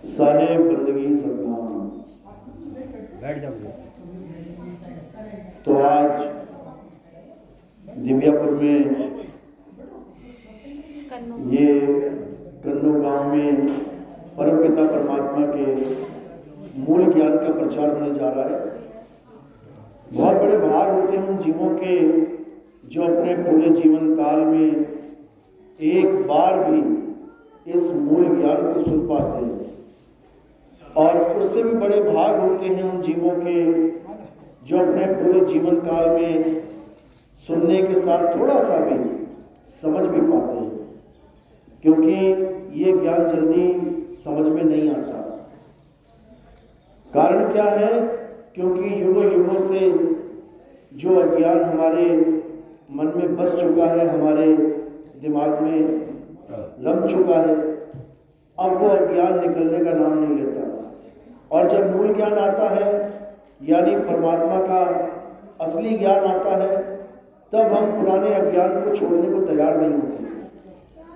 साहेब बंदगी सदनाम। बैठ जाओ। तो आज दिव्यापुर में ये कन्नू गांव में परमपिता परमात्मा के मूल ज्ञान का प्रचार होने जा रहा है। बहुत बड़े भाग होते हैं उन जीवों के जो अपने पूरे जीवन काल में एक बार भी इस मूल ज्ञान को सुन पाते हैं, और उससे भी बड़े भाग होते हैं उन जीवों के जो अपने पूरे जीवन काल में सुनने के साथ थोड़ा सा भी समझ भी पाते हैं, क्योंकि ये ज्ञान जल्दी समझ में नहीं आता। कारण क्या है? क्योंकि युगों युगों से जो अज्ञान हमारे मन में बस चुका है, हमारे दिमाग में रम चुका है, अब वो अज्ञान निकलने का नाम नहीं लेता। और जब मूल ज्ञान आता है, यानी परमात्मा का असली ज्ञान आता है, तब हम पुराने अज्ञान को छोड़ने को तैयार नहीं होते,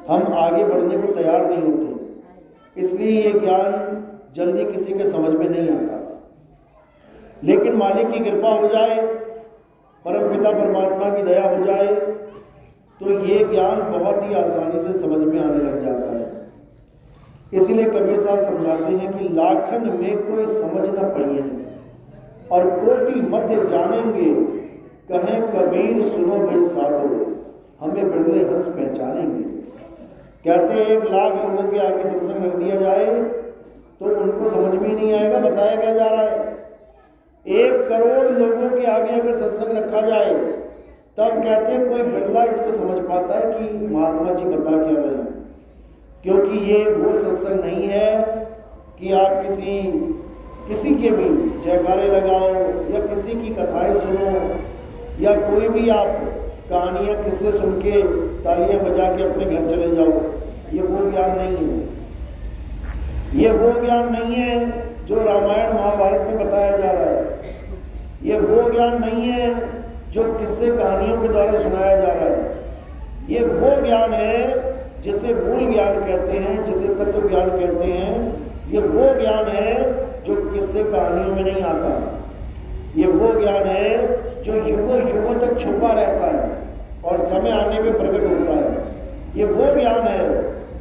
हम आगे बढ़ने को तैयार नहीं होते। इसलिए ये ज्ञान जल्दी किसी के समझ में नहीं आता। लेकिन मालिक की कृपा हो जाए, परमपिता परमात्मा की दया हो जाए, तो ये ज्ञान बहुत ही आसानी से समझ में आने लग जाता है। इसीलिए कबीर साहब समझाते हैं कि लाखन में कोई समझ न पाइए और कोटि मध्य जानेंगे, कहें कबीर सुनो भाई साधो, हमें बिरले हंस पहचानेंगे। कहते हैं 1 लाख लोगों के आगे सत्संग रख दिया जाए तो उनको समझ में नहीं आएगा बताया क्या जा रहा है। 1 करोड़ लोगों के आगे अगर सत्संग रखा जाए तब कहते हैं कोई बिरला इसको समझ पाता है कि महात्मा जी बता क्या रहे हैं। क्योंकि ये वो सत्संग नहीं है कि आप किसी के भी जयकारे लगाओ या किसी की कथाएं सुनो या कोई भी आप कहानियाँ किस्से सुन के तालियां बजा के अपने घर चले जाओ। ये वो ज्ञान नहीं है। ये वो ज्ञान नहीं है जो रामायण महाभारत में बताया जा रहा है। ये वो ज्ञान नहीं है जो किस्से कहानियों के द्वारा सुनाया जा रहा है। ये वो ज्ञान है जिसे मूल ज्ञान कहते हैं, जिसे तत्व ज्ञान कहते हैं। ये वो ज्ञान है जो किस्से कहानियों में नहीं आता। ये वो ज्ञान है जो युगों युगों तक छुपा रहता है और समय आने पे प्रकट होता है। ये वो ज्ञान है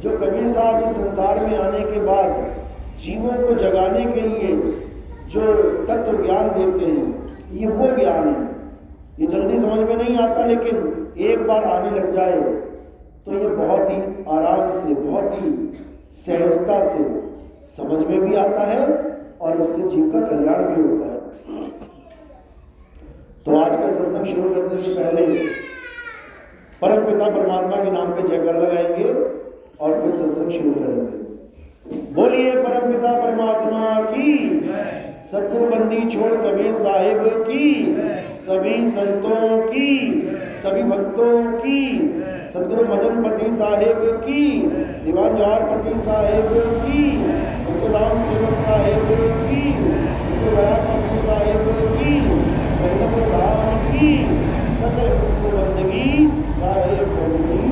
जो कबीर साहब इस संसार में आने के बाद जीवों को जगाने के लिए जो तत्व ज्ञान देते हैं, ये वो ज्ञान है। ये जल्दी समझ में नहीं आता, लेकिन एक बार आने लग जाए तो ये बहुत ही आराम से, बहुत ही सहजता से समझ में भी आता है और इससे जीव का कल्याण भी होता है। तो आज का सत्संग शुरू करने से पहले परमपिता परमात्मा के नाम पे जयकार लगाएंगे और फिर सत्संग शुरू करेंगे। बोलिए परमपिता परमात्मा की, सतगुरु बंदी छोड़ कबीर साहिब की, सभी संतों की, सभी भक्तों की, सतगुरु मदनपति साहिब की, दीवान जवाहरपति साहिब की, सतगुरु राम सेवक साहिब की, सतगुरु रामपति साहिब की, जगन्नाथ धाम की, सकल उसको बंदगी साहिब बंदगी।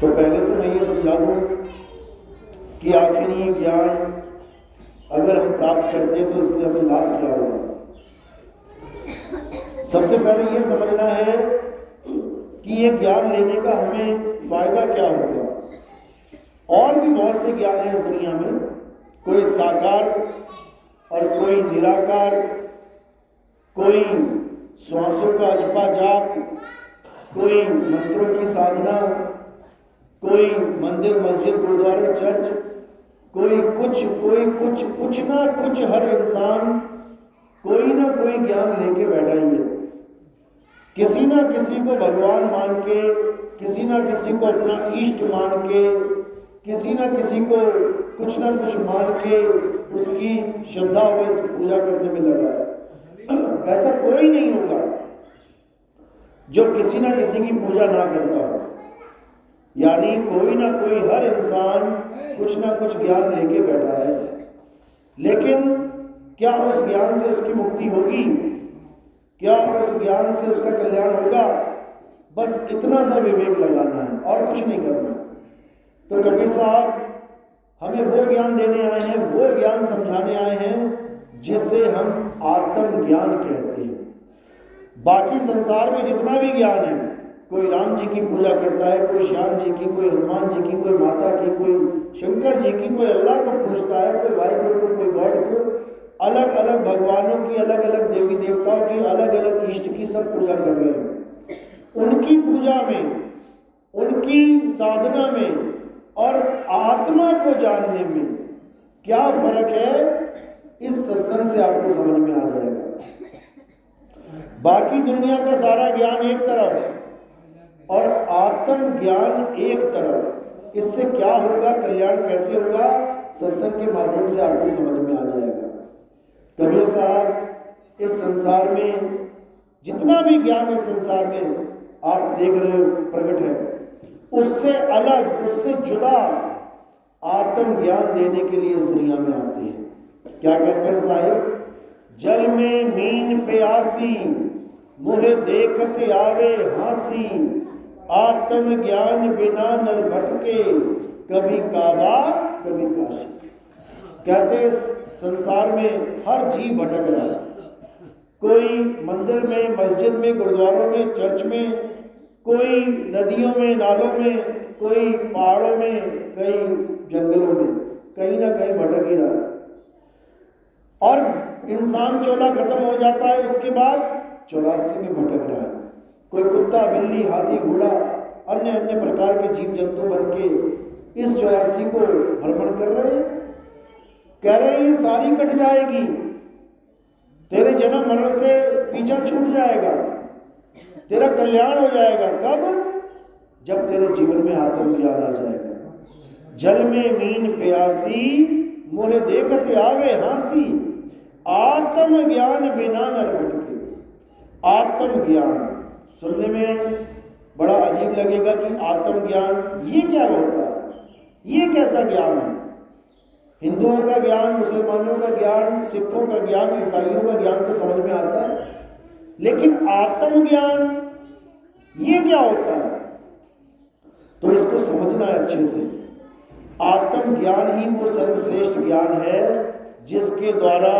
तो पहले तो मैं ये समझा दूं कि आखिर ये ज्ञान अगर हम प्राप्त करते हैं तो इससे हमें लाभ क्या होगा। सबसे पहले ये समझना है कि ये ज्ञान लेने का हमें फायदा क्या होगा। और भी बहुत से ज्ञान है इस दुनिया में, कोई साकार और कोई निराकार, कोई श्वासों का अजपा जाप, कोई मंत्रों की साधना, कोई मंदिर मस्जिद गुरुद्वारे चर्च, कोई कुछ ना कुछ, हर इंसान कोई ना कोई ज्ञान लेके बैठा ही है। किसी ना किसी को भगवान मान के, किसी ना किसी को अपना इष्ट मान के, किसी ना किसी को कुछ ना कुछ मान के उसकी श्रद्धा व पूजा करने में लगा है। ऐसा कोई नहीं होगा जो किसी ना किसी की पूजा ना करता हो। यानी कोई ना कोई, हर इंसान कुछ ना कुछ ज्ञान लेके बैठा है। लेकिन क्या उस ज्ञान से उसकी मुक्ति होगी? क्या उस ज्ञान से उसका कल्याण होगा? बस इतना सा विवेक लगाना है और कुछ नहीं करना। तो कबीर साहब हमें वो ज्ञान देने आए हैं, वो ज्ञान समझाने आए हैं जिसे हम आत्म ज्ञान कहते हैं। बाकी संसार में जितना भी ज्ञान है, कोई राम जी की पूजा करता है, कोई श्याम जी की, कोई हनुमान जी की, कोई माता की, कोई शंकर जी की, कोई अल्लाह को पूजता है, कोई वाहिगुरु को, कोई गॉड को, अलग अलग भगवानों की, अलग अलग देवी देवताओं की, अलग अलग इष्ट की सब पूजा कर रहे हैं। उनकी पूजा में, उनकी साधना में और आत्मा को जानने में क्या फर्क है, इस सत्संग से आपको समझ में आ जाएगा। बाकी दुनिया का सारा ज्ञान एक तरफ और आत्म ज्ञान एक तरफ, इससे क्या होगा, कल्याण कैसे होगा, सत्संग के माध्यम से आपको समझ में आ जाएगा। कबीर साहब इस संसार में जितना भी ज्ञान इस संसार में आप देख रहे हो प्रकट है, उससे अलग, उससे जुदा आत्म ज्ञान देने के लिए इस दुनिया में आते हैं। क्या कहते हैं साहिब? जल में मीन प्यासी, मुहे देखत आवे हासी, आत्म ज्ञान बिना नर भटके, कभी काबा कभी काशी। कहते हैं संसार में हर जीव भटक रहा है, कोई मंदिर में, मस्जिद में, गुरुद्वारों में, चर्च में, कोई नदियों में, नालों में, कोई पहाड़ों में, कई जंगलों में, कहीं ना कहीं भटक ही रहा है। और इंसान चोला खत्म हो जाता है, उसके बाद 84 में भटक रहा है। कोई कुत्ता, बिल्ली, हाथी, घोड़ा, अन्य अन्य प्रकार के जीव जंतु बन के इस 84 को भ्रमण कर रहे हैं। कह रहे हैं ये सारी कट जाएगी, तेरे जन्म मरण से पीछा छूट जाएगा, तेरा कल्याण हो जाएगा। कब? जब तेरे जीवन में आत्मज्ञान आ जाएगा। जल में मीन प्यासी, मोहे देखत आवे हासी, आत्म ज्ञान बिना नर भटके। आत्म ज्ञान सुनने में बड़ा अजीब लगेगा कि आत्म ज्ञान ये क्या होता है, ये कैसा ज्ञान है? हिंदुओं का ज्ञान, मुसलमानों का ज्ञान, सिखों का ज्ञान, ईसाइयों का ज्ञान तो समझ में आता है, लेकिन आत्म ज्ञान ये क्या होता है? तो इसको समझना है अच्छे से। आत्म ज्ञान ही वो सर्वश्रेष्ठ ज्ञान है जिसके द्वारा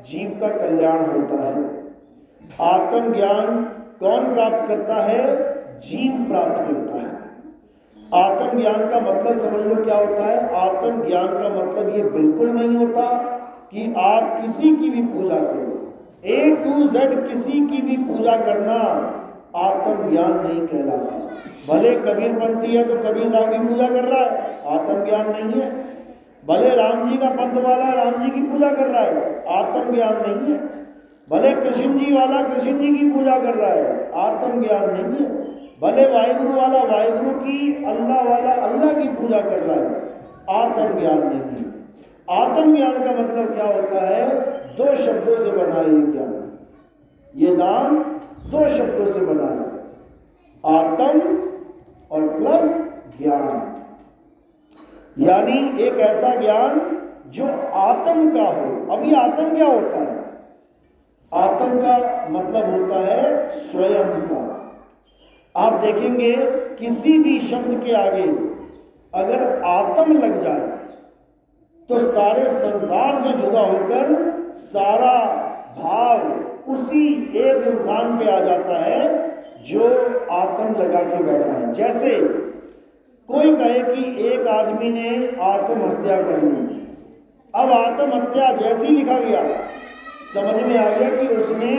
जीव का कल्याण होता है। आत्म ज्ञान कौन प्राप्त करता है? जीव प्राप्त करता है। आत्म ज्ञान का मतलब समझ लो क्या होता है। आत्म ज्ञान का मतलब ये बिल्कुल नहीं होता कि आप किसी की भी पूजा करो, A to Z किसी की भी पूजा करना आत्म ज्ञान नहीं कहलाता। भले कबीर पंथी है तो कबीर साहब की पूजा कर रहा है, आत्म ज्ञान नहीं है। भले राम जी का पंथ वाला राम जी की पूजा कर रहा है, आत्म ज्ञान नहीं है। भले कृष्ण जी वाला कृष्ण जी की पूजा कर रहा है, आत्म ज्ञान नहीं है। भले वाहिगुरु वाला वाहिगुरु की, अल्लाह वाला अल्लाह की पूजा कर रहा है, आत्म ज्ञान नहीं है। आत्म ज्ञान का मतलब क्या होता है? दो शब्दों से बना है ये ज्ञान, ये नाम दो शब्दों से बना है, आत्म और प्लस ज्ञान। यानी एक ऐसा ज्ञान जो आत्म का हो। अभी आत्म क्या होता है? आत्म का मतलब होता है स्वयं का। आप देखेंगे किसी भी शब्द के आगे अगर आत्म लग जाए तो सारे संसार से जुदा होकर सारा भाव उसी एक इंसान पे आ जाता है जो आत्म लगा के बैठा है। जैसे कोई कहे कि एक आदमी ने आत्महत्या कर ली। अब आत्महत्या जैसे ही लिखा गया समझ में आ गया कि उसने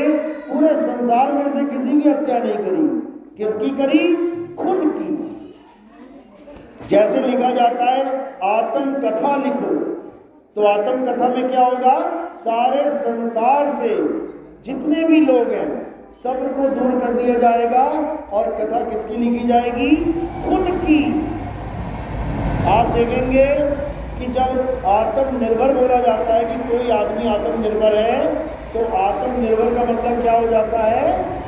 पूरे संसार में से किसी की हत्या नहीं करी। किसकी करी? खुद की। जैसे लिखा जाता है आत्म कथा लिखो, तो आत्म कथा में क्या होगा? सारे संसार से जितने भी लोग हैं सबको दूर कर दिया जाएगा और कथा किसकी लिखी जाएगी? खुद की। आप देखेंगे कि जब आत्मनिर्भर बोला जाता है कि कोई आदमी आत्मनिर्भर है, तो आत्मनिर्भर का मतलब क्या हो जाता है?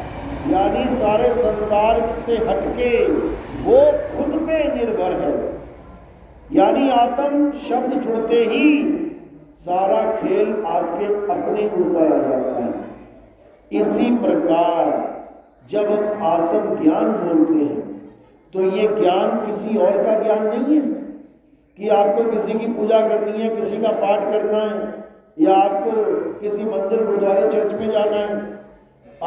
यानी सारे संसार से हटके वो खुद पे निर्भर है। यानी आत्म शब्द जुड़ते ही सारा खेल आपके अपने ऊपर आ जाता है। इसी प्रकार जब हम आत्मज्ञान बोलते हैं तो ये ज्ञान किसी और का ज्ञान नहीं है कि आपको किसी की पूजा करनी है, किसी का पाठ करना है, या आपको किसी मंदिर गुरुद्वारे चर्च में जाना है।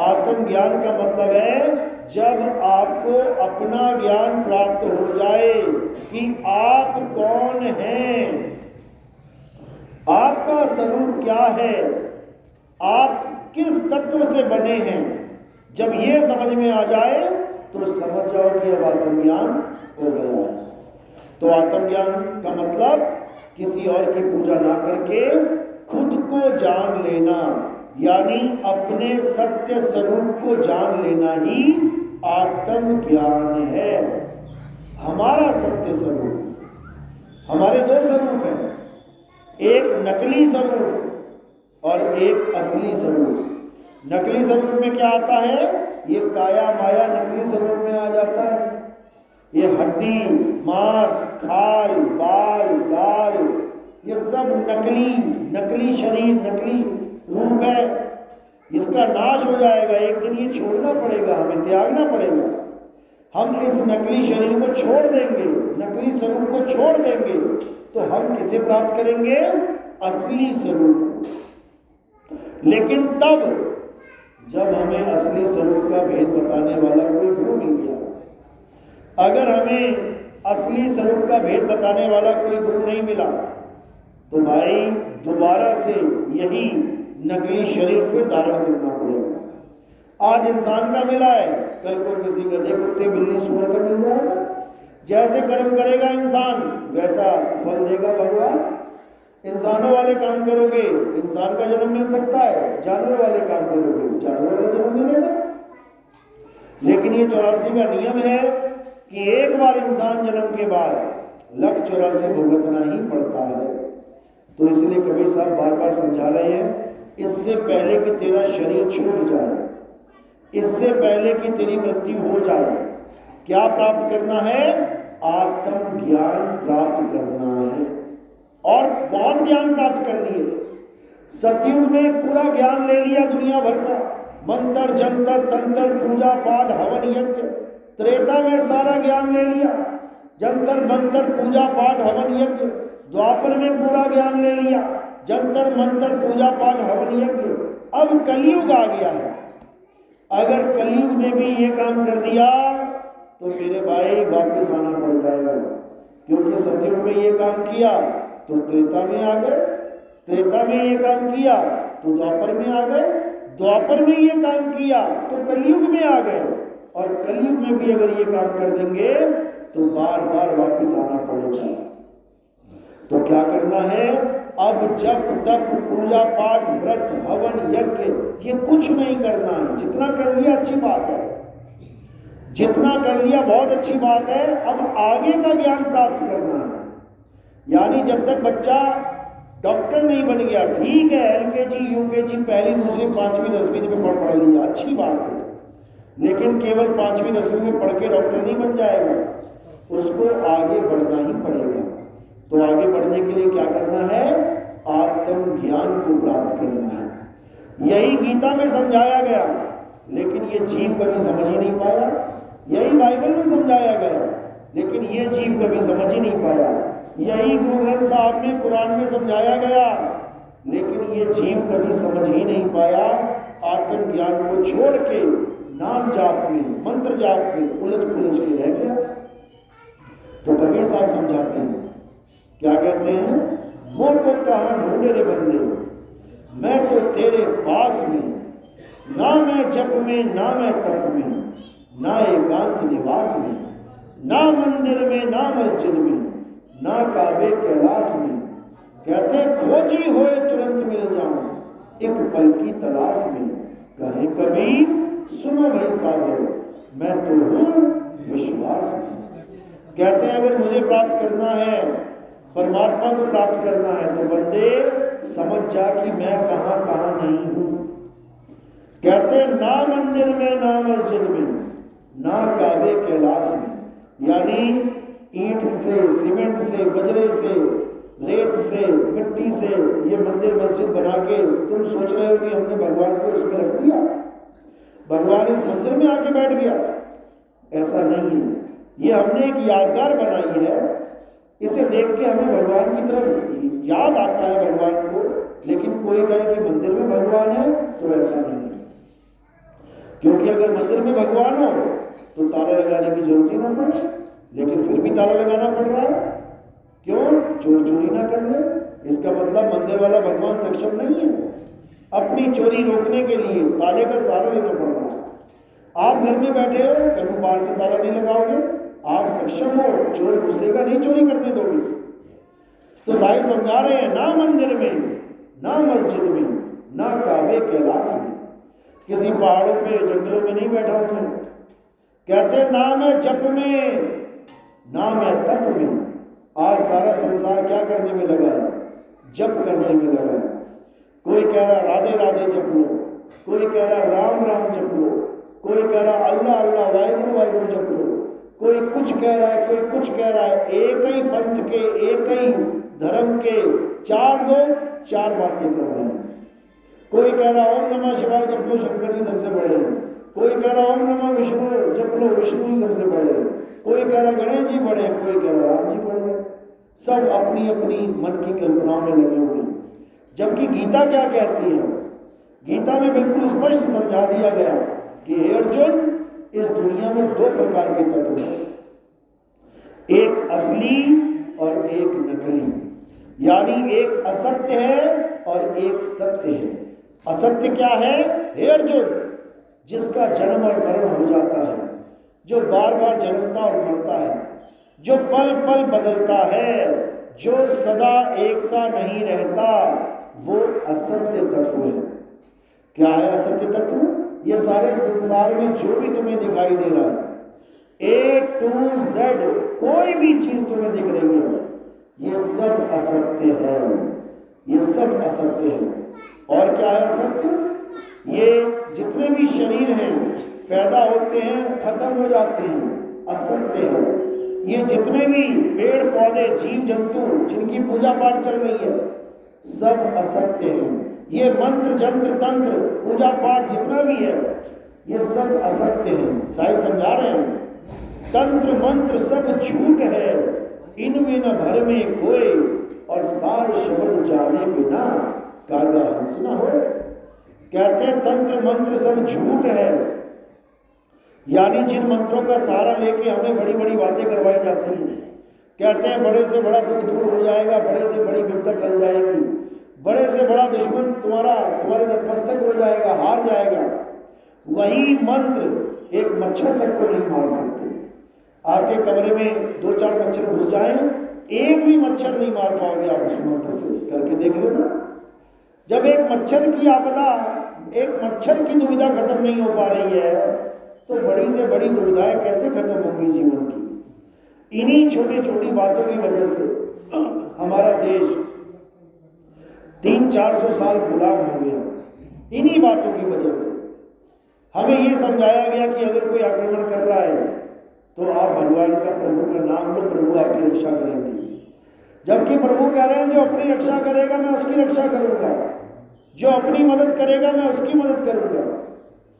आत्मज्ञान का मतलब है जब आपको अपना ज्ञान प्राप्त हो जाए कि आप कौन हैं, आपका स्वरूप क्या है, आप किस तत्व से बने हैं। जब ये समझ में आ जाए तो समझ जाओ कि अब आत्मज्ञान हो गया। तो आत्मज्ञान का मतलब किसी और की पूजा ना करके खुद को जान लेना, यानी अपने सत्य स्वरूप को जान लेना ही आत्मज्ञान है। हमारा सत्य स्वरूप, हमारे दो स्वरूप हैं, एक नकली स्वरूप और एक असली स्वरूप। नकली स्वरूप में क्या आता है? ये काया माया नकली स्वरूप में आ जाता है। ये हड्डी, मांस, खाल, बाल, गाल, ये सब नकली शरीर, नकली रूप है। इसका नाश हो जाएगा, एक दिन ये छोड़ना पड़ेगा, हमें त्यागना पड़ेगा। हम इस नकली शरीर को छोड़ देंगे, नकली स्वरूप को छोड़ देंगे तो हम किसे प्राप्त करेंगे? असली स्वरूप। लेकिन तब जब हमें असली स्वरूप का भेद बताने वाला कोई गुरु मिल गया। अगर हमें असली स्वरूप का भेद बताने वाला कोई गुरु नहीं मिला तो भाई दोबारा से यही नकली शरीर फिर धारण करना पड़ेगा। आज इंसान का मिला है, कल को किसी गधे, कुत्ते, बिल्ली, सूअर का मिल जाएगा। जैसे कर्म करेगा इंसान वैसा फल देगा भगवान। इंसानों वाले काम करोगे इंसान का जन्म मिल सकता है, जानवर वाले काम करोगे जानवर वाला जन्म मिलेगा। लेकिन ये 84 का नियम है कि एक बार इंसान जन्म के बाद 184 भुगतना ही पड़ता है। तो इसलिए कबीर साहब बार बार समझा रहे हैं, इससे पहले कि तेरा शरीर छूट जाए, इससे पहले कि तेरी मृत्यु हो जाए, क्या प्राप्त करना है? आत्मज्ञान प्राप्त करना है। और बहुत ज्ञान प्राप्त कर लिए। सतयुग में पूरा ज्ञान ले लिया दुनिया भर का, मंत्र, जंतर, तंत्र, पूजा पाठ, हवन, यज्ञ। त्रेता में सारा ज्ञान ले लिया, जंतर मंत्र, पूजा पाठ, हवन, यज्ञ। द्वापर में पूरा ज्ञान ले लिया, जंतर मंत्र, पूजा पाठ, हवन, यज्ञ। अब कलयुग आ गया है। अगर कलयुग में भी ये काम कर दिया तो मेरे भाई वापस आना पड़ जाएगा, क्योंकि सतयुग में ये काम किया तो त्रेता में आ गए, त्रेता में ये काम किया तो द्वापर में आ गए, द्वापर में ये काम किया तो कलयुग में आ गए, और कलयुग में भी अगर ये काम कर देंगे तो बार बार वापस आना पड़ेगा। तो क्या करना है? अब जप तप पूजा पाठ व्रत हवन यज्ञ ये कुछ नहीं करना है। जितना कर लिया अच्छी बात है, जितना कर लिया बहुत अच्छी बात है। अब आगे का ज्ञान प्राप्त करना है। यानी जब तक बच्चा डॉक्टर नहीं बन गया, ठीक है, LKG UKG पहली दूसरी पांचवी 10वीं में पढ़ लिया, अच्छी बात है, लेकिन केवल 5वीं 10वीं में पढ़ के डॉक्टर नहीं बन जाएगा, उसको आगे बढ़ना ही पड़ेगा। तो आगे बढ़ने के लिए क्या करना है? आत्मज्ञान को प्राप्त करना है। यही गीता में समझाया गया, लेकिन ये जीव कभी समझ ही नहीं पाया। यही बाइबल में समझाया गया, लेकिन ये जीव कभी समझ ही नहीं पाया। यही गुरु ग्रंथ साहब में कुरान में समझाया गया, लेकिन ये जीव कभी समझ ही नहीं पाया। आत्मज्ञान को छोड़ के नाम जाप में, मंत्र जाप में उलझ पुलझ के रह गया। तो कबीर साहब समझाते हैं, क्या कहते हैं? वो को कहाँ ढूंढे रे बंदे, मैं तो तेरे पास में, ना मैं जप में, ना मैं तप में, ना एकांत निवास में, ना मंदिर में, ना मस्जिद में, ना काबे कैलाश में। कहते खोजी होए तुरंत मिल जाऊं, एक पल की तलाश में। कहे कबीर सुनो भाई साधो, मैं तो हूं विश्वास में। कहते हैं अगर मुझे प्राप्त करना है, परमात्मा को प्राप्त करना है, तो बंदे समझ जा कि मैं कहां कहां नहीं हूं। कहते ना मंदिर में, ना मस्जिद में, ना काबे कैलाश में, यानी ईंट से, सीमेंट से, बजरे से रेत से, मिट्टी से ये मंदिर मस्जिद बना के तुम सोच रहे हो कि हमने भगवान को इसमें रख दिया, भगवान इस मंदिर में आके बैठ गया? ऐसा नहीं है। ये हमने एक यादगार बनाई है, इसे देख के हमें भगवान की तरफ याद आता है भगवान को। लेकिन कोई कहे कि मंदिर में भगवान है, तो ऐसा नहीं है। क्योंकि अगर मंदिर में भगवान हो तो ताला लगाने की जरूरत ही ना पड़े, लेकिन फिर भी ताला लगाना पड़ रहा है। क्यों? चोर चोरी ना कर ले। इसका मतलब मंदिर वाला भगवान सक्षम नहीं है। अपनी चोरी रोकने के लिए ताले का सहारा लेना पड़ रहा है। आप घर में बैठे हो, कभी बाहर से ताला नहीं लगाओगे, आप सक्षम हो, चोर घुसेगा नहीं, चोरी करने दोगे। तो साहिब समझा रहे हैं, ना मंदिर में, ना मस्जिद में, ना काबे कैलाश में, किसी पहाड़ों पे जंगलों में नहीं बैठा हूं मैं। कहते ना मैं जप में, ना मैं तप में। आज सारा संसार क्या करने में लगा है? जप करने में लगा है। कोई कह रहा राधे राधे जप लो, कोई कह रहा राम राम जप लो, कोई कह रहा अल्लाह अल्लाह वाहिगुरु वाहिगुरु जप लो, कोई कुछ कह रहा है, कोई कुछ कह रहा है। एक ही पंथ के, एक ही धर्म के चार लोग चार बातें कर रहे हैं। कोई कह रहा ओम नमः शिवाय जप लो, शंकर जी सबसे बड़े हैं। कोई कह रहा ओम नमः विष्णु जप लो, विष्णु जी सबसे बड़े हैं। कोई कह रहा गणेश जी बड़े हैं, कोई कह रहा राम जी बड़े हैं। सब अपनी अपनी मन की कल्पनाओं में लगे हुए हैं। जबकि गीता क्या कहती है? गीता में बिल्कुल स्पष्ट समझा दिया गया कि हे अर्जुन, इस दुनिया में दो प्रकार के तत्व हैं, एक असली और एक नकली। यानी एक असत्य है और एक सत्य है। असत्य क्या है? हे अर्जुन, जिसका जन्म और मरण हो जाता है, जो बार बार जन्मता और मरता है, जो पल पल बदलता है, जो सदा एक सा नहीं रहता, वो असत्य तत्व है। क्या है असत्य तत्व? ये सारे संसार में जो भी तुम्हें दिखाई दे रहा है, A to Z, कोई भी चीज तुम्हें दिख रही है, ये सब असत्य है। ये सब असत्य है। और क्या है असत्य? ये जितने भी शरीर हैं, पैदा होते हैं, खत्म हो जाते हैं, असत्य है। ये जितने भी पेड़ पौधे, जीव जंतु जिनकी पूजा पाठ चल रही है, सब असत्य है। ये मंत्र जंत्र तंत्र पूजा पाठ जितना भी है, ये सब असत्य है। साहिब समझा रहे हैं, तंत्र मंत्र सब झूठ है, इनमें न भर में कोई, और सार शब्द जाने बिना कागा हंस न होए। कहते हैं तंत्र मंत्र सब झूठ है। यानी जिन मंत्रों का सहारा लेके हमें बड़ी बड़ी बातें करवाई जाती हैं, कहते हैं बड़े से बड़ा दुख दूर हो जाएगा, बड़े से बड़ी विपदा टल जाएगी, बड़े से बड़ा दुश्मन तुम्हारे नतमस्तक हो जाएगा, हार जाएगा। वही मंत्र एक मच्छर तक को नहीं मार सकते। आपके कमरे में 2-4 मच्छर घुस जाएं, एक भी मच्छर नहीं मार पाओगे आप उस मंत्र से। करके देख लेना। जब एक मच्छर की आपदा, एक मच्छर की दुविधा खत्म नहीं हो पा रही है, तो बड़ी से बड़ी दुविधाएं कैसे खत्म होंगी जीवन की? इन्हीं छोटी छोटी बातों की वजह से हमारा देश 300-400 साल गुलाम हो गया। इन्हीं बातों की वजह से हमें ये समझाया गया कि अगर कोई आक्रमण कर रहा है तो आप भगवान का, प्रभु का नाम लो, प्रभु आपकी रक्षा करेंगे। जबकि प्रभु कह रहे हैं जो अपनी रक्षा करेगा मैं उसकी रक्षा करूंगा, जो अपनी मदद करेगा मैं उसकी मदद करूंगा।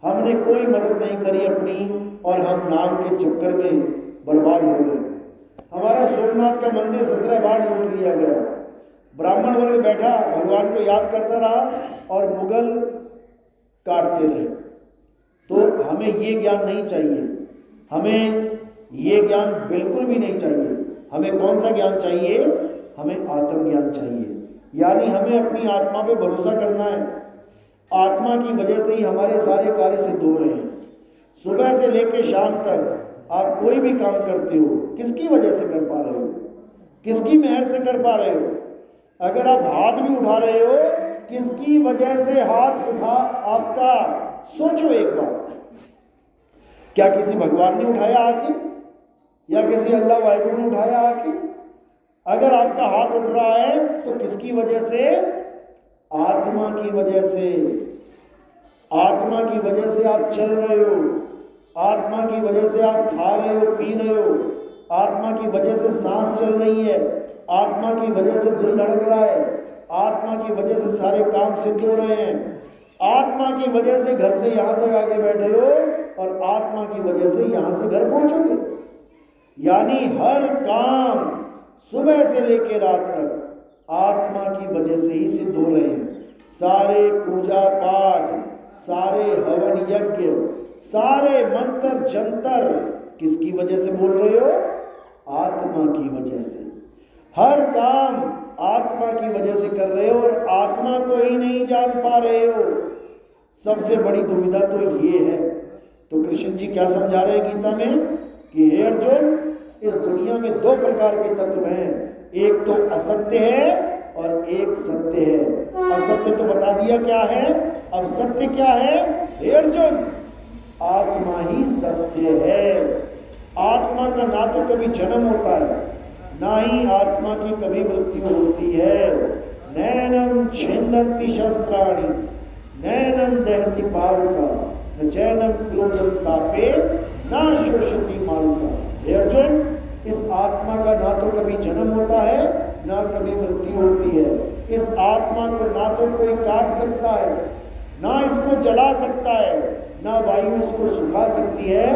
हमने कोई मदद नहीं करी अपनी, और हम नाम के चक्कर में बर्बाद हो गए। हमारा सोमनाथ का मंदिर 17 बार लूट लिया गया। ब्राह्मण वर्ग बैठा भगवान को याद करता रहा और मुगल काटते रहे। तो हमें ये ज्ञान नहीं चाहिए, हमें ये ज्ञान बिल्कुल भी नहीं चाहिए। हमें कौन सा ज्ञान चाहिए? हमें आत्मज्ञान चाहिए। यानी हमें अपनी आत्मा पे भरोसा करना है। आत्मा की वजह से ही हमारे सारे कार्य सिद्ध हो रहे हैं। सुबह से लेकर शाम तक आप कोई भी काम करते हो, किसकी वजह से कर पा रहे हो? किसकी मेहर से कर पा रहे हो? अगर आप हाथ भी उठा रहे हो, किसकी वजह से हाथ उठा आपका? सोचो एक बार, क्या किसी भगवान ने उठाया आके, या किसी अल्लाह वाहिगुरु ने उठाया आके? अगर आपका हाथ उठ रहा है तो किसकी वजह से? आत्मा की वजह से। आत्मा की वजह से आप चल रहे हो, आत्मा की वजह से आप खा रहे हो, पी रहे हो, आत्मा की वजह से सांस चल रही है, आत्मा की वजह से दिल धड़क रहा है, आत्मा की वजह से सारे काम सिद्ध हो रहे हैं, आत्मा की वजह से घर से यहाँ तक आगे बैठे हो और आत्मा की वजह से यहाँ से घर पहुँचोगे। यानी हर काम सुबह से लेकर रात तक आत्मा की वजह से ही सिद्ध हो रहे हैं। सारे पूजा पाठ, सारे हवन यज्ञ, सारे मंत्र जंतर किसकी वजह से बोल रहे हो? आत्मा की वजह से। हर काम आत्मा की वजह से कर रहे हो और आत्मा को ही नहीं जान पा रहे हो। सबसे बड़ी दुविधा तो ये है। तो कृष्ण जी क्या समझा रहे हैं गीता में कि हे अर्जुन, इस दुनिया में दो प्रकार के तत्व हैं, एक तो असत्य है और एक सत्य है। असत्य तो बता दिया क्या है, अब सत्य क्या है? हे अर्जुन, आत्मा ही सत्य है। आत्मा का ना तो कभी जन्म होता है, ना ही आत्मा की कभी मृत्यु होती है। नैनम छिन्दन्ति शस्त्राणि नैनम दहति पावका न चैनम क्रोधं तापे ना शोषति मारुता। हे अर्जुन, इस आत्मा का ना तो कभी जन्म होता है, ना कभी मृत्यु होती है। इस आत्मा को ना तो कोई काट सकता है, ना इसको जला सकता है, ना वायु इसको सुखा सकती है,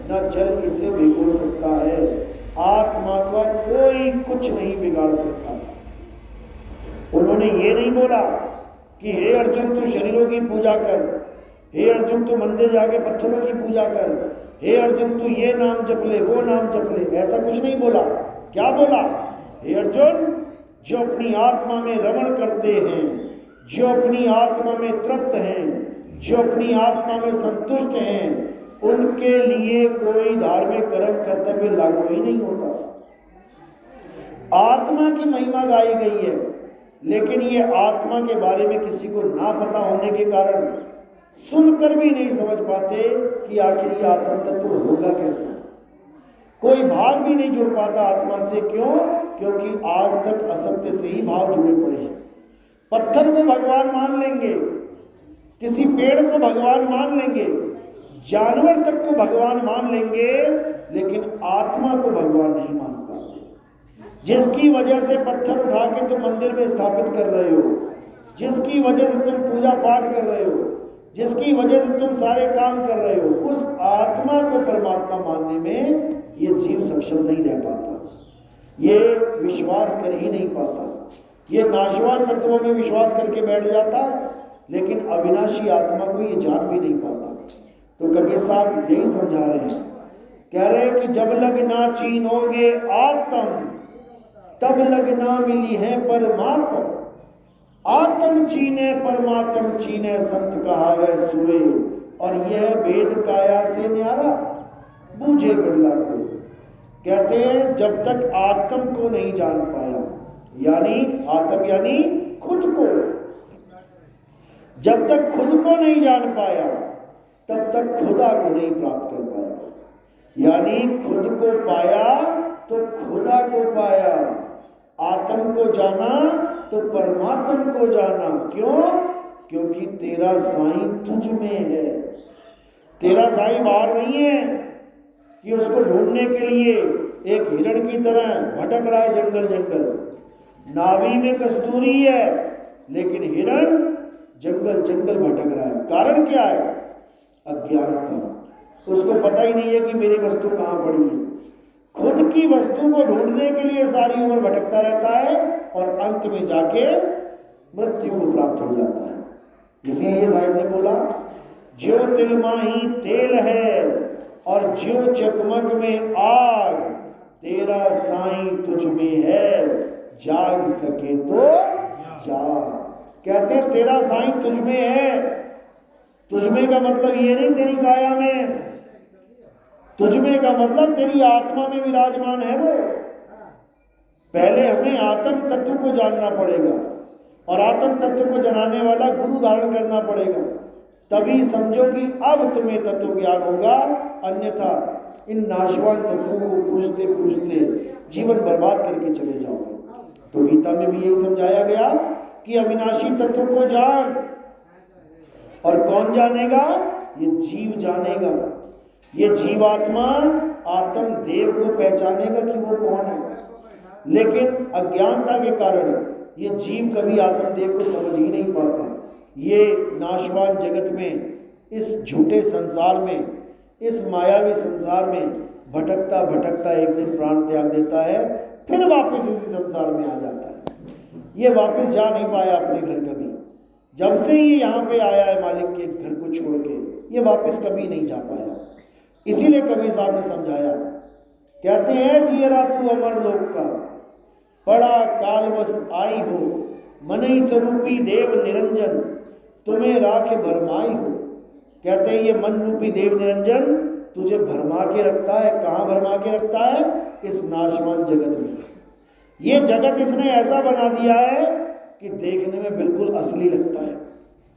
ना जल इसे भिगो सकता है। आत्मा का कोई कुछ नहीं बिगाड़ सकता। उन्होंने ये नहीं बोला कि हे अर्जुन तू शरीरों की पूजा कर, हे अर्जुन तू मंदिर जाके पत्थरों की पूजा कर, हे अर्जुन तू ये नाम जप ले, वो नाम जप ले, ऐसा कुछ नहीं बोला। क्या बोला? हे अर्जुन, जो अपनी आत्मा में रमण करते हैं, जो अपनी आत्मा में तृप्त हैं, जो अपनी आत्मा में संतुष्ट हैं, उनके लिए कोई धार्मिक कर्म कर्तव्य लागू ही नहीं होता। आत्मा की महिमा गाई गई है, लेकिन ये आत्मा के बारे में किसी को ना पता होने के कारण सुनकर भी नहीं समझ पाते कि आखिर ये आत्म तत्व होगा कैसा। कोई भाव भी नहीं जुड़ पाता आत्मा से। क्यों? क्योंकि आज तक असत्य से ही भाव जुड़े पड़े हैं। पत्थर को भगवान मान लेंगे, किसी पेड़ को भगवान मान लेंगे, जानवर तक को भगवान मान लेंगे, लेकिन आत्मा को भगवान नहीं मान पाते। जिसकी वजह से पत्थर उठा के तुम मंदिर में स्थापित कर रहे हो, जिसकी वजह से तुम पूजा पाठ कर रहे हो, जिसकी वजह से तुम सारे काम कर रहे हो, उस आत्मा को परमात्मा मानने में ये जीव सक्षम नहीं रह पाता, ये विश्वास कर ही नहीं पाता। ये नाशवान तत्वों में विश्वास करके बैठ जाता है, लेकिन अविनाशी आत्मा को ये जान भी नहीं पाता। तो कबीर साहब यही समझा रहे हैं, कह रहे हैं कि जब लग ना चीनोगे आत्म, तब लग ना मिली है परमात्म। आत्म चीने परमात्म चीने, संत कहावे सुए, और यह वेद काया से न्यारा बूझे बिरला को। कहते हैं जब तक आत्म को नहीं जान पाया, यानी आत्म यानी खुद को, जब तक खुद को नहीं जान पाया तब तक खुदा को नहीं प्राप्त कर पाएगा। यानी खुद को पाया तो खुदा को पाया, आत्म को जाना तो परमात्म को जाना। क्यों? क्योंकि तेरा साईं तुझ में है। तेरा साईं बाहर नहीं है कि उसको ढूंढने के लिए एक हिरण की तरह भटक रहा है जंगल जंगल। नाभि में कस्तूरी है, लेकिन हिरण जंगल जंगल भटक रहा है। कारण क्या है? अज्ञानता। उसको पता ही नहीं है कि मेरी वस्तु कहाँ पड़ी है। खुद की वस्तु को ढूंढने के लिए सारी उम्र भटकता रहता है और अंत में जाके मृत्यु को प्राप्त हो जाता है। इसीलिए साहिब ने बोला, ज्यो तिल माही तेल है और ज्यो चकमक में आग, तेरा साईं तुझ में है, जाग सके तो जाग। कहते तेरा साईं तुझ में है। तुझ में का मतलब ये नहीं तेरी काया में, तुझ में का मतलब तेरी आत्मा में विराजमान है वो। पहले हमें आत्म तत्व को जानना पड़ेगा, और आत्म तत्व को जनाने वाला गुरु धारण करना पड़ेगा, तभी समझो कि अब तुम्हें तत्व ज्ञान होगा। अन्यथा इन नाशवान तत्वों को पूछते पूछते जीवन बर्बाद करके चले जाओगे। तो गीता में भी यही समझाया गया कि अविनाशी तत्व को जान। और कौन जानेगा? ये जीव जानेगा। ये जीवात्मा आत्म देव को पहचानेगा कि वो कौन है। लेकिन अज्ञानता के कारण ये जीव कभी आत्मदेव को समझ ही नहीं पाता। ये नाशवान जगत में, इस झूठे संसार में, इस मायावी संसार में भटकता भटकता एक दिन प्राण त्याग देता है, फिर वापस इसी संसार में आ जाता है। ये वापस जा नहीं पाया अपने घर कभी। जब से ये यहाँ पे आया है मालिक के घर को छोड़ के, ये वापस कभी नहीं जा पाया। इसीलिए कबीर साहब ने समझाया, कहते हैं जियरा तू अमर लोक का, पड़ा कालवश आई हो, मनई स्वरूपी देव निरंजन, तुम्हें राख भरमाई हो। कहते हैं ये मन रूपी देव निरंजन तुझे भरमा के रखता है। कहाँ भरमा के रखता है? इस नाशवान जगत में। ये जगत इसने ऐसा बना दिया है कि देखने में बिल्कुल असली लगता है।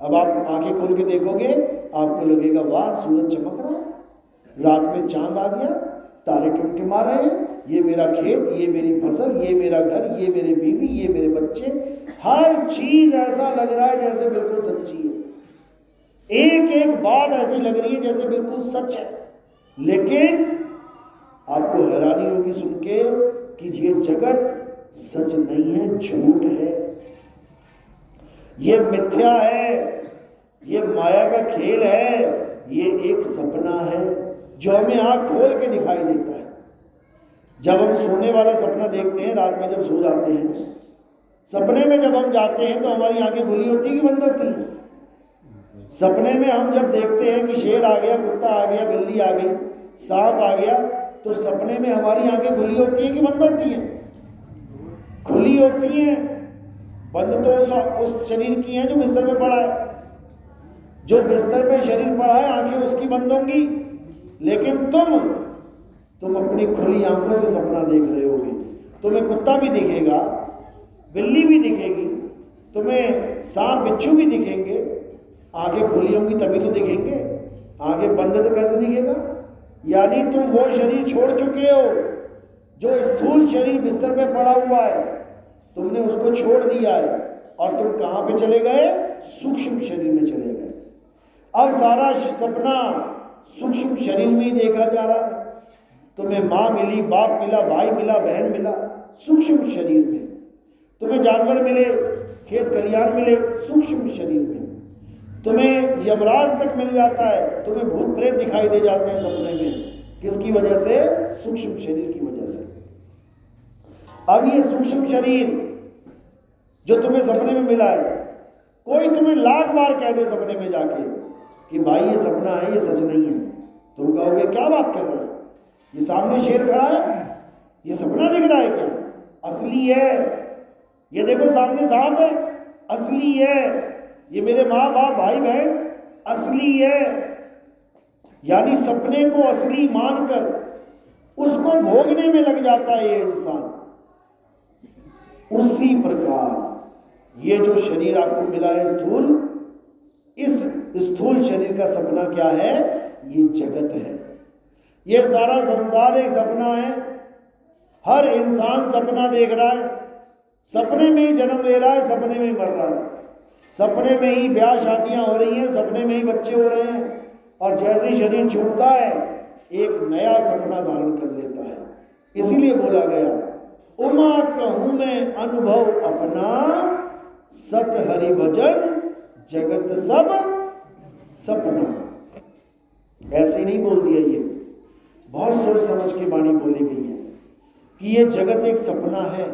अब आप आंखें खोल के देखोगे, आपको लगेगा वाह सूरज चमक रहा है, रात में चांद आ गया, तारे टिमटिमा रहे हैं, ये मेरा खेत, ये मेरी फसल, ये मेरा घर, ये मेरे बीवी, ये मेरे बच्चे, हर चीज ऐसा लग रहा है जैसे बिल्कुल सच्ची है। एक एक बात ऐसी लग रही है जैसे बिल्कुल सच है। लेकिन आपको हैरानी होगी सुन के कि ये जगत सच नहीं है, झूठ है, ये मिथ्या है, ये माया का खेल है, ये एक सपना है जो हमें आंख खोल के दिखाई देता है। जब हम सोने वाला सपना देखते हैं, रात में जब सो जाते हैं, सपने में जब हम जाते हैं तो हमारी आंखें खुली होती है कि बंद होती हैं? सपने में हम जब देखते हैं कि शेर आ गया, कुत्ता आ गया, बिल्ली आ गई, सांप आ गया, तो सपने में हमारी आंखें खुली होती हैं कि बंद होती हैं? खुली होती हैं। बंद तो उस शरीर की हैं जो बिस्तर पे पड़ा है। जो बिस्तर पे शरीर पड़ा है, आंखें उसकी बंद होंगी। लेकिन तुम अपनी खुली आंखों से सपना देख रहे होगे। तुम्हें कुत्ता भी दिखेगा, बिल्ली भी दिखेगी, तुम्हें सांप बिच्छू भी दिखेंगे। आंखें खुली होंगी तभी तो दिखेंगे, आंखें बंद तो कैसे दिखेगा? यानी तुम वो शरीर छोड़ चुके हो, जो स्थूल शरीर बिस्तर पे पड़ा हुआ है, तुमने उसको छोड़ दिया है और तुम कहाँ पे चले गए? सूक्ष्म शरीर में चले गए। अब सारा सपना सूक्ष्म शरीर में ही देखा जा रहा है। तुम्हें माँ मिली, बाप मिला, भाई मिला, बहन मिला, सूक्ष्म शरीर में। तुम्हें जानवर मिले, खेत खलियान मिले, सूक्ष्म शरीर में। तुम्हें यमराज तक मिल जाता है, तुम्हें भूत प्रेत दिखाई दे जाते हैं सपने में। किसकी वजह से? सूक्ष्म शरीर की वजह से। अब ये सूक्ष्म शरीर जो तुम्हें सपने में मिला है, कोई तुम्हें लाख बार कह दे सपने में जाके कि भाई ये सपना है, ये सच नहीं है, तुम कहोगे क्या बात कर रहा है, ये सामने शेर खड़ा है, ये सपना दिख रहा है क्या? असली है। ये देखो सामने सांप है, असली है। ये मेरे माँ बाप भाई बहन, असली है। यानी सपने को असली मानकर उसको भोगने में लग जाता है ये इंसान। उसी प्रकार ये जो शरीर आपको मिला है स्थूल, इस स्थूल शरीर का सपना क्या है? ये जगत है। ये सारा संसार एक सपना है। हर इंसान सपना देख रहा है, सपने में ही जन्म ले रहा है, सपने में ही मर रहा है, सपने में ही ब्याह शादियां हो रही हैं, सपने में ही बच्चे हो रहे हैं। और जैसे ही शरीर छूटता है, एक नया सपना धारण कर लेता है। इसीलिए बोला गया, उमा कहूं मैं अनुभव अपना, सत हरि भजन जगत सब सपना। ऐसे ही नहीं बोल दिया, ये बहुत सोच समझ के वाणी बोली गई है कि ये जगत एक सपना है।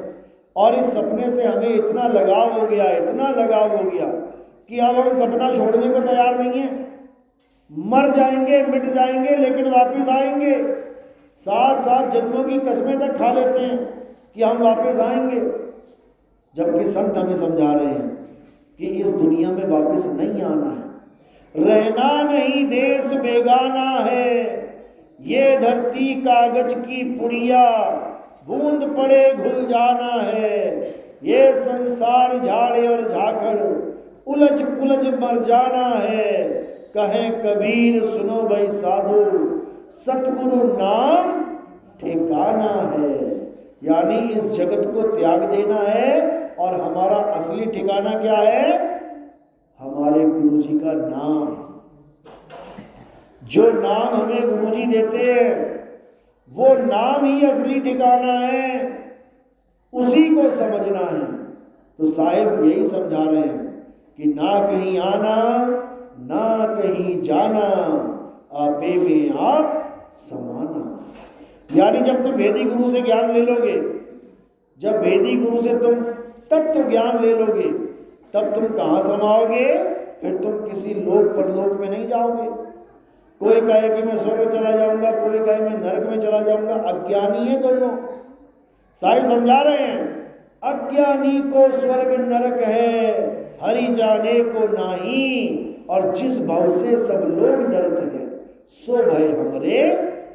और इस सपने से हमें इतना लगाव हो गया, इतना लगाव हो गया कि अब हम सपना छोड़ने को तैयार नहीं है। मर जाएंगे, मिट जाएंगे, लेकिन वापस आएंगे। 7-7 जन्मों की कस्में तक खा लेते हैं कि हम वापस आएंगे। जबकि संत हमें समझा रहे हैं कि इस दुनिया में वापस नहीं आना है। रहना नहीं देश बेगाना है, ये धरती कागज की पुड़िया, बूंद पड़े घुल जाना है। ये संसार झाड़े और झाखड़, उलझ पुलझ मर जाना है। कहे कबीर सुनो भाई साधु, सतगुरु नाम ठिकाना है। यानी इस जगत को त्याग देना है और हमारा असली ठिकाना क्या है? हमारे गुरुजी का नाम। जो नाम हमें गुरुजी देते हैं, वो नाम ही असली ठिकाना है, उसी को समझना है। तो साहिब यही समझा रहे हैं कि ना कहीं आना ना कहीं जाना, आपे में आप समाना। यानी जब तुम वेदी गुरु से ज्ञान ले लोगे, जब वेदी गुरु से तुम तत्व ज्ञान ले लोगे, तब तुम कहाँ समाओगे? फिर तुम किसी लोक परलोक में नहीं जाओगे। कोई कहे कि मैं स्वर्ग चला जाऊंगा, कोई कहे मैं नरक में चला जाऊंगा। अज्ञानी है दोनों। साहिब समझा रहे हैं, अज्ञानी को स्वर्ग नरक है, हरि जाने को नाही। और जिस भव से सब लोग डरत है, सो भय हमरे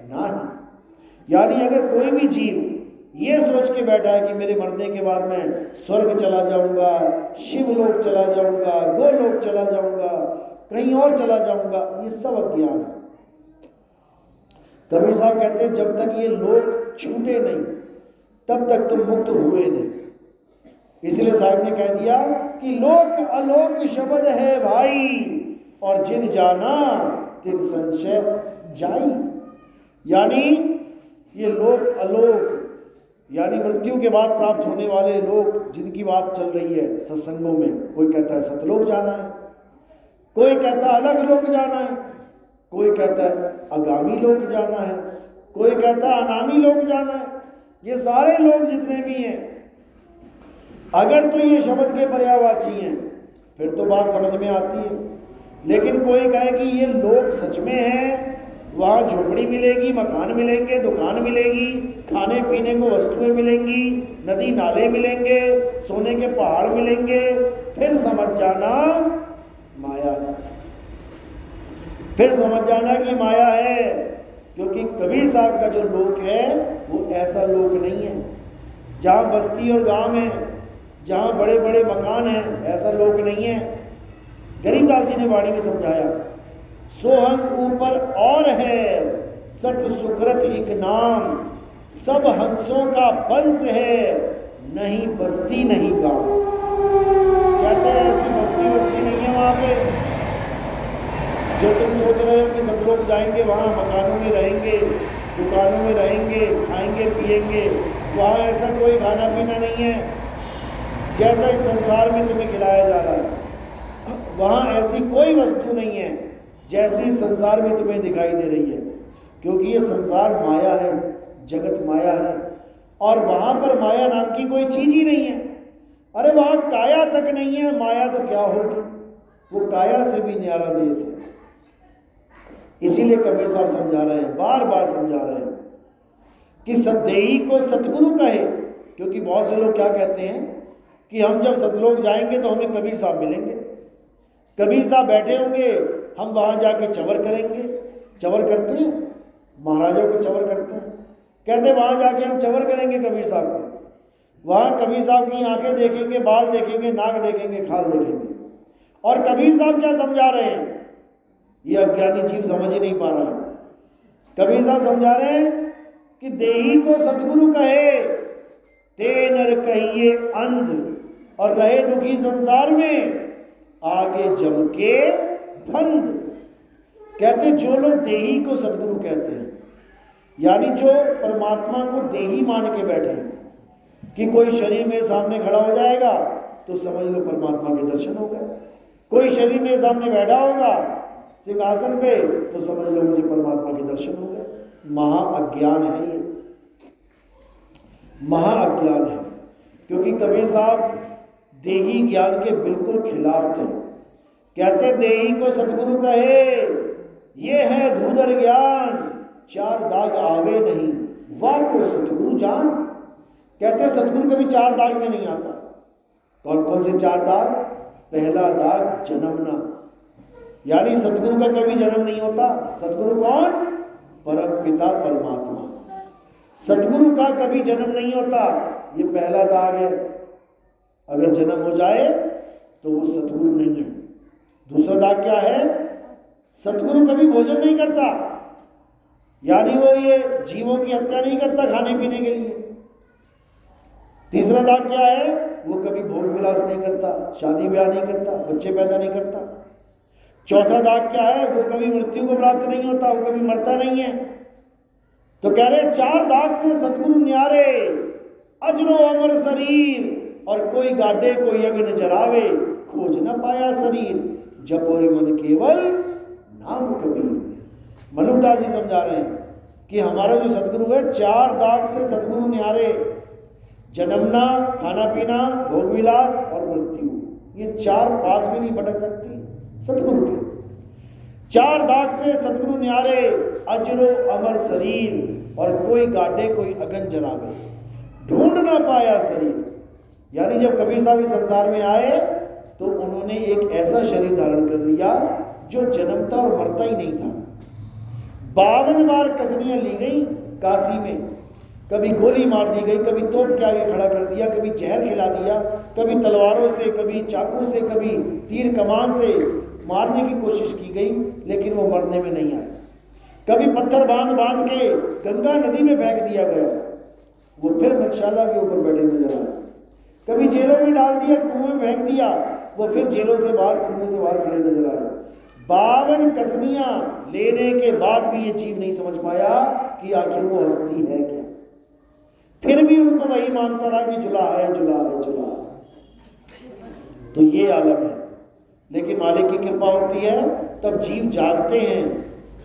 नाही। यानी अगर कोई भी जीव ये सोच के बैठा है कि मेरे मरने के बाद मैं स्वर्ग चला जाऊंगा, शिवलोक चला जाऊंगा, गोलोक चला जाऊंगा, कहीं और चला जाऊंगा, ये सब अज्ञान है। कबीर साहब कहते हैं जब तक ये लोक छूटे नहीं तब तक तुम मुक्त हुए नहीं। इसलिए साहब ने कह दिया कि लोक अलोक शब्द है भाई, और जिन जाना तिन संशय जाई। यानी ये लोक अलोक यानी मृत्यु के बाद प्राप्त होने वाले लोक जिनकी बात चल रही है सत्संगों में, कोई कहता है सतलोक जाना है, कोई कहता है अलग लोक जाना है, कोई कहता है आगामी लोक जाना है, कोई कहता है अनामी लोक जाना है। ये सारे लोग जितने भी हैं, अगर तो ये शब्द के पर्यायवाची हैं फिर तो बात समझ में आती है। लेकिन कोई कहे कि ये लोक सच में है, वहाँ झोपड़ी मिलेगी, मकान मिलेंगे, दुकान मिलेगी, खाने पीने को वस्तुएं मिलेंगी, नदी नाले मिलेंगे, सोने के पहाड़ मिलेंगे, फिर समझ जाना माया है। फिर समझ जाना कि माया है। क्योंकि कबीर साहब का जो लोक है वो ऐसा लोक नहीं है जहाँ बस्ती और गांव है, जहाँ बड़े बड़े मकान हैं, ऐसा लोक नहीं है। गरीबदास जी ने वाणी में समझाया, सोहंग ऊपर और है सत सुकृत एक नाम, सब हंसों का वंश है, नहीं बस्ती नहीं गांव। कहते हैं ऐसी बस्ती वस्ती नहीं है वहाँ पे जो तुम सोच रहे हो कि सब लोग जाएंगे वहाँ मकानों में रहेंगे, दुकानों में रहेंगे, खाएंगे पिएंगे। वहाँ ऐसा कोई खाना पीना नहीं है जैसा इस संसार में तुम्हें खिलाया जा रहा है। वहाँ ऐसी कोई वस्तु नहीं है जैसी संसार में तुम्हें दिखाई दे रही है। क्योंकि ये संसार माया है, जगत माया है, और वहाँ पर माया नाम की कोई चीज ही नहीं है। अरे वहाँ काया तक नहीं है, माया तो क्या होगी, वो काया से भी न्यारा देश है। इसीलिए कबीर साहब समझा रहे हैं, बार बार समझा रहे हैं कि सतदेही को सतगुरु कहे। क्योंकि बहुत से लोग क्या कहते हैं कि हम जब सतलोक जाएंगे तो हमें कबीर साहब मिलेंगे, कबीर साहब बैठे होंगे, हम वहाँ जाके चवर करेंगे। चवर करते हैं, महाराजों को चवर करते हैं, कहते हैं वहाँ जाके हम चवर करेंगे कबीर साहब को। वहाँ कबीर साहब की आंखें देखेंगे, बाल देखेंगे, नाक देखेंगे, खाल देखेंगे। और कबीर साहब क्या समझा रहे हैं? ये अज्ञानी जीव समझ ही नहीं पा रहा है। कबीर साहब समझा रहे हैं कि देही को सतगुरु कहे, ते नर कहिए अंध, और रहे दुखी संसार में, आगे जम के फंद। कहते जो लोग देही को सतगुरु कहते हैं, यानी जो परमात्मा को देही मान के बैठे हैं कि कोई शरीर में सामने खड़ा हो जाएगा तो समझ लो परमात्मा के दर्शन हो गए, कोई शरीर में सामने बैठा होगा सिंहासन पे तो समझ लो मुझे परमात्मा के दर्शन हो गए। महाअज्ञान है ये, महाअज्ञान है। क्योंकि कबीर साहब देही ज्ञान के बिल्कुल खिलाफ थे। कहते देही को सतगुरु कहे, ये है धूधर ज्ञान, चार दाग आवे नहीं, वाह को सतगुरु जान। कहते सतगुरु कभी चार दाग में नहीं आता। कौन कौन से चार दाग? पहला दाग जन्मना, यानी सतगुरु का कभी जन्म नहीं होता। सतगुरु कौन? परम पिता परमात्मा। सतगुरु का कभी जन्म नहीं होता, ये पहला दाग है। अगर जन्म हो जाए तो वो सतगुरु नहीं है। दूसरा दाग क्या है? सतगुरु कभी भोजन नहीं करता, यानी वो ये जीवों की हत्या नहीं करता खाने पीने के लिए। तीसरा दाग क्या है? वो कभी भोग विलास नहीं करता, शादी ब्याह नहीं करता, बच्चे पैदा नहीं करता। चौथा दाग क्या है? वो कभी मृत्यु को प्राप्त नहीं होता, वो कभी मरता नहीं है। तो कह रहे 4 दाग से सतगुरु न्यारे, अजरो अमर शरीर, और कोई गाडे कोई अग्न जरावे, खोज न पाया शरीर, जपोरे मन केवल नाम कबीर। मलुकदास जी समझा रहे हैं कि हमारा जो सतगुरु है 4 दाग से सतगुरु न्यारे, जन्मना, खाना पीना, भोग विलास और मृत्यु, ये 4 पास भी नहीं भटक सकती सतगुरु के। 4 दाग से सतगुरु न्यारे, अजरो अमर शरीर, और कोई गाडे कोई अगन जरावे, ढूंढ ना पाया शरीर। यानी जब कबीर साहब इस संसार में आए तो उन्होंने एक ऐसा शरीर धारण कर लिया जो जन्मता और मरता ही नहीं था। 52 बार कसनियां ली गई काशी में, कभी गोली मार दी गई, कभी तोप के आगे खड़ा कर दिया, कभी जहर खिला दिया, कभी तलवारों से, कभी चाकू से, कभी तीर कमान से मारने की कोशिश की गई, लेकिन वो मरने में नहीं आए। कभी पत्थर बांध बांध के गंगा नदी में फेंक दिया गया, वो फिर मृगशाला के ऊपर बैठे नजर आए। कभी जेलों में डाल दिया, कुएं में फेंक दिया, वो फिर जेलों से बाहर, कुएं से बाहर खड़े नजर आए। 52 कसमियां लेने के बाद भी ये चीज नहीं समझ पाया कि आखिर वो हस्ती है क्या। फिर भी उनको वही मानता रहा कि जुला है, जुला है, जुला है। तो ये आलम है। लेकिन मालिक की कृपा होती है, तब जीव जागते हैं,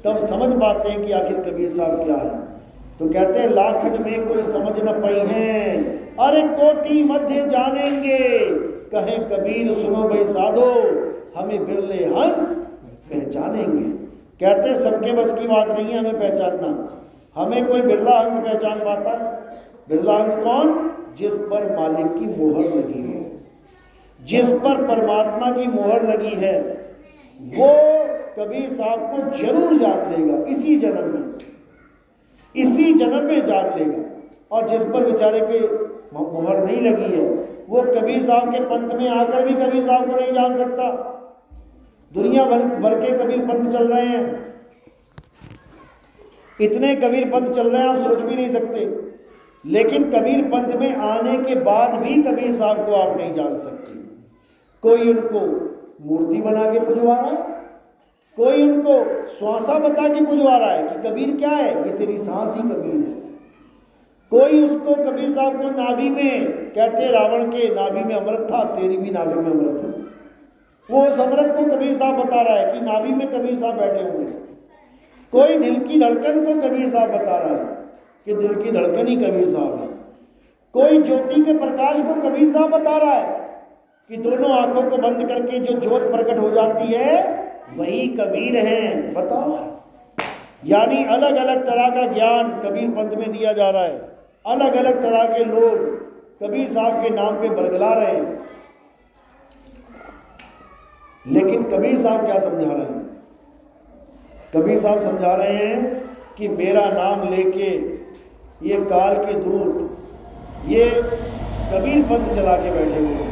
तब समझ पाते हैं कि आखिर कबीर साहब क्या है। तो कहते हैं लाखन में कोई समझ न पाई है, अरे कोटि मध्य जानेंगे, कहे कबीर सुनो भाई साधो, हमें बिरले हंस पहचानेंगे। कहते हैं सबके बस की बात नहीं है हमें पहचानना, हमें कोई बिरला हंस पहचान पाता है। बिरला हंस कौन? जिस पर मालिक की मोहर लगी है, जिस पर परमात्मा की मोहर लगी है, वो कबीर साहब को जरूर जान लेगा इसी जन्म में, इसी जन्म में जान लेगा। और जिस पर बेचारे के मोहर नहीं लगी है, वो कबीर साहब के पंथ में आकर भी कबीर साहब को नहीं जान सकता। दुनिया भर के कबीर पंथ चल रहे हैं, इतने कबीर पंथ चल रहे हैं आप सोच भी नहीं सकते, लेकिन कबीर पंथ में आने के बाद भी कबीर साहब को आप नहीं जान सकते। कोई उनको मूर्ति बना के पुजवा रहा है, कोई उनको श्वासा बता के पुजवा रहा है कि कबीर क्या है, ये तेरी सांस ही कबीर है। कोई उसको कबीर साहब को नाभि में, कहते रावण के नाभि में अमृत था, तेरी भी नाभि में अमृत है, वो उस अमृत को कबीर साहब बता रहा है कि नाभि में कबीर साहब बैठे हुए हैं। कोई दिल की धड़कन को कबीर साहब बता रहा है कि दिल की धड़कन ही कबीर साहब है। कोई ज्योति के प्रकाश को कबीर साहब बता रहा है कि दोनों आंखों को बंद करके जो ज्योत प्रकट हो जाती है वही कबीर हैं। बताओ, यानी अलग अलग तरह का ज्ञान कबीर पंथ में दिया जा रहा है, अलग अलग तरह के लोग कबीर साहब के नाम पे बरगला रहे हैं। लेकिन कबीर साहब क्या समझा रहे हैं? कबीर साहब समझा रहे हैं कि मेरा नाम लेके ये काल के दूत, ये कबीर पंथ चला के बैठे हुए हैं।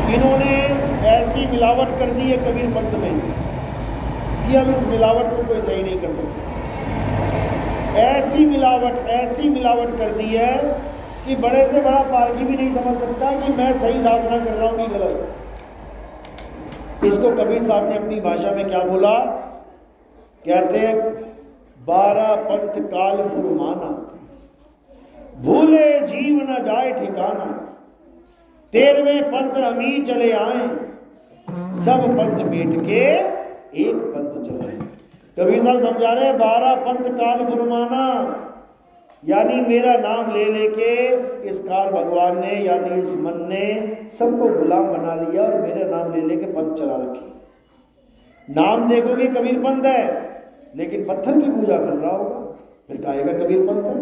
इन्होंने ऐसी मिलावट कर दी है कबीर पंथ में कि अब इस मिलावट को कोई सही नहीं कर सकता। ऐसी मिलावट कर दी है कि बड़े से बड़ा पारखी भी नहीं समझ सकता कि मैं सही साधना कर रहा हूँ कि गलत। इसको कबीर साहब ने अपनी भाषा में क्या बोला? कहते हैं 12 पंथ काल फुरमाना, भूले जीव न जाए ठिकाना, 13वें पंथ हम ही चले आए, सब पंथ मिट के एक पंथ चलाए। कबीर साहब समझा रहे 12 पंथ काल फुरमाना, यानी मेरा नाम ले लेके इस काल भगवान ने, यानी इस मन ने सबको गुलाम बना लिया और मेरे नाम ले लेके पंथ चला रखे। नाम देखोगे कबीर पंथ है, लेकिन पत्थर की पूजा कर रहा होगा, फिर कहेगा कबीर पंथ है।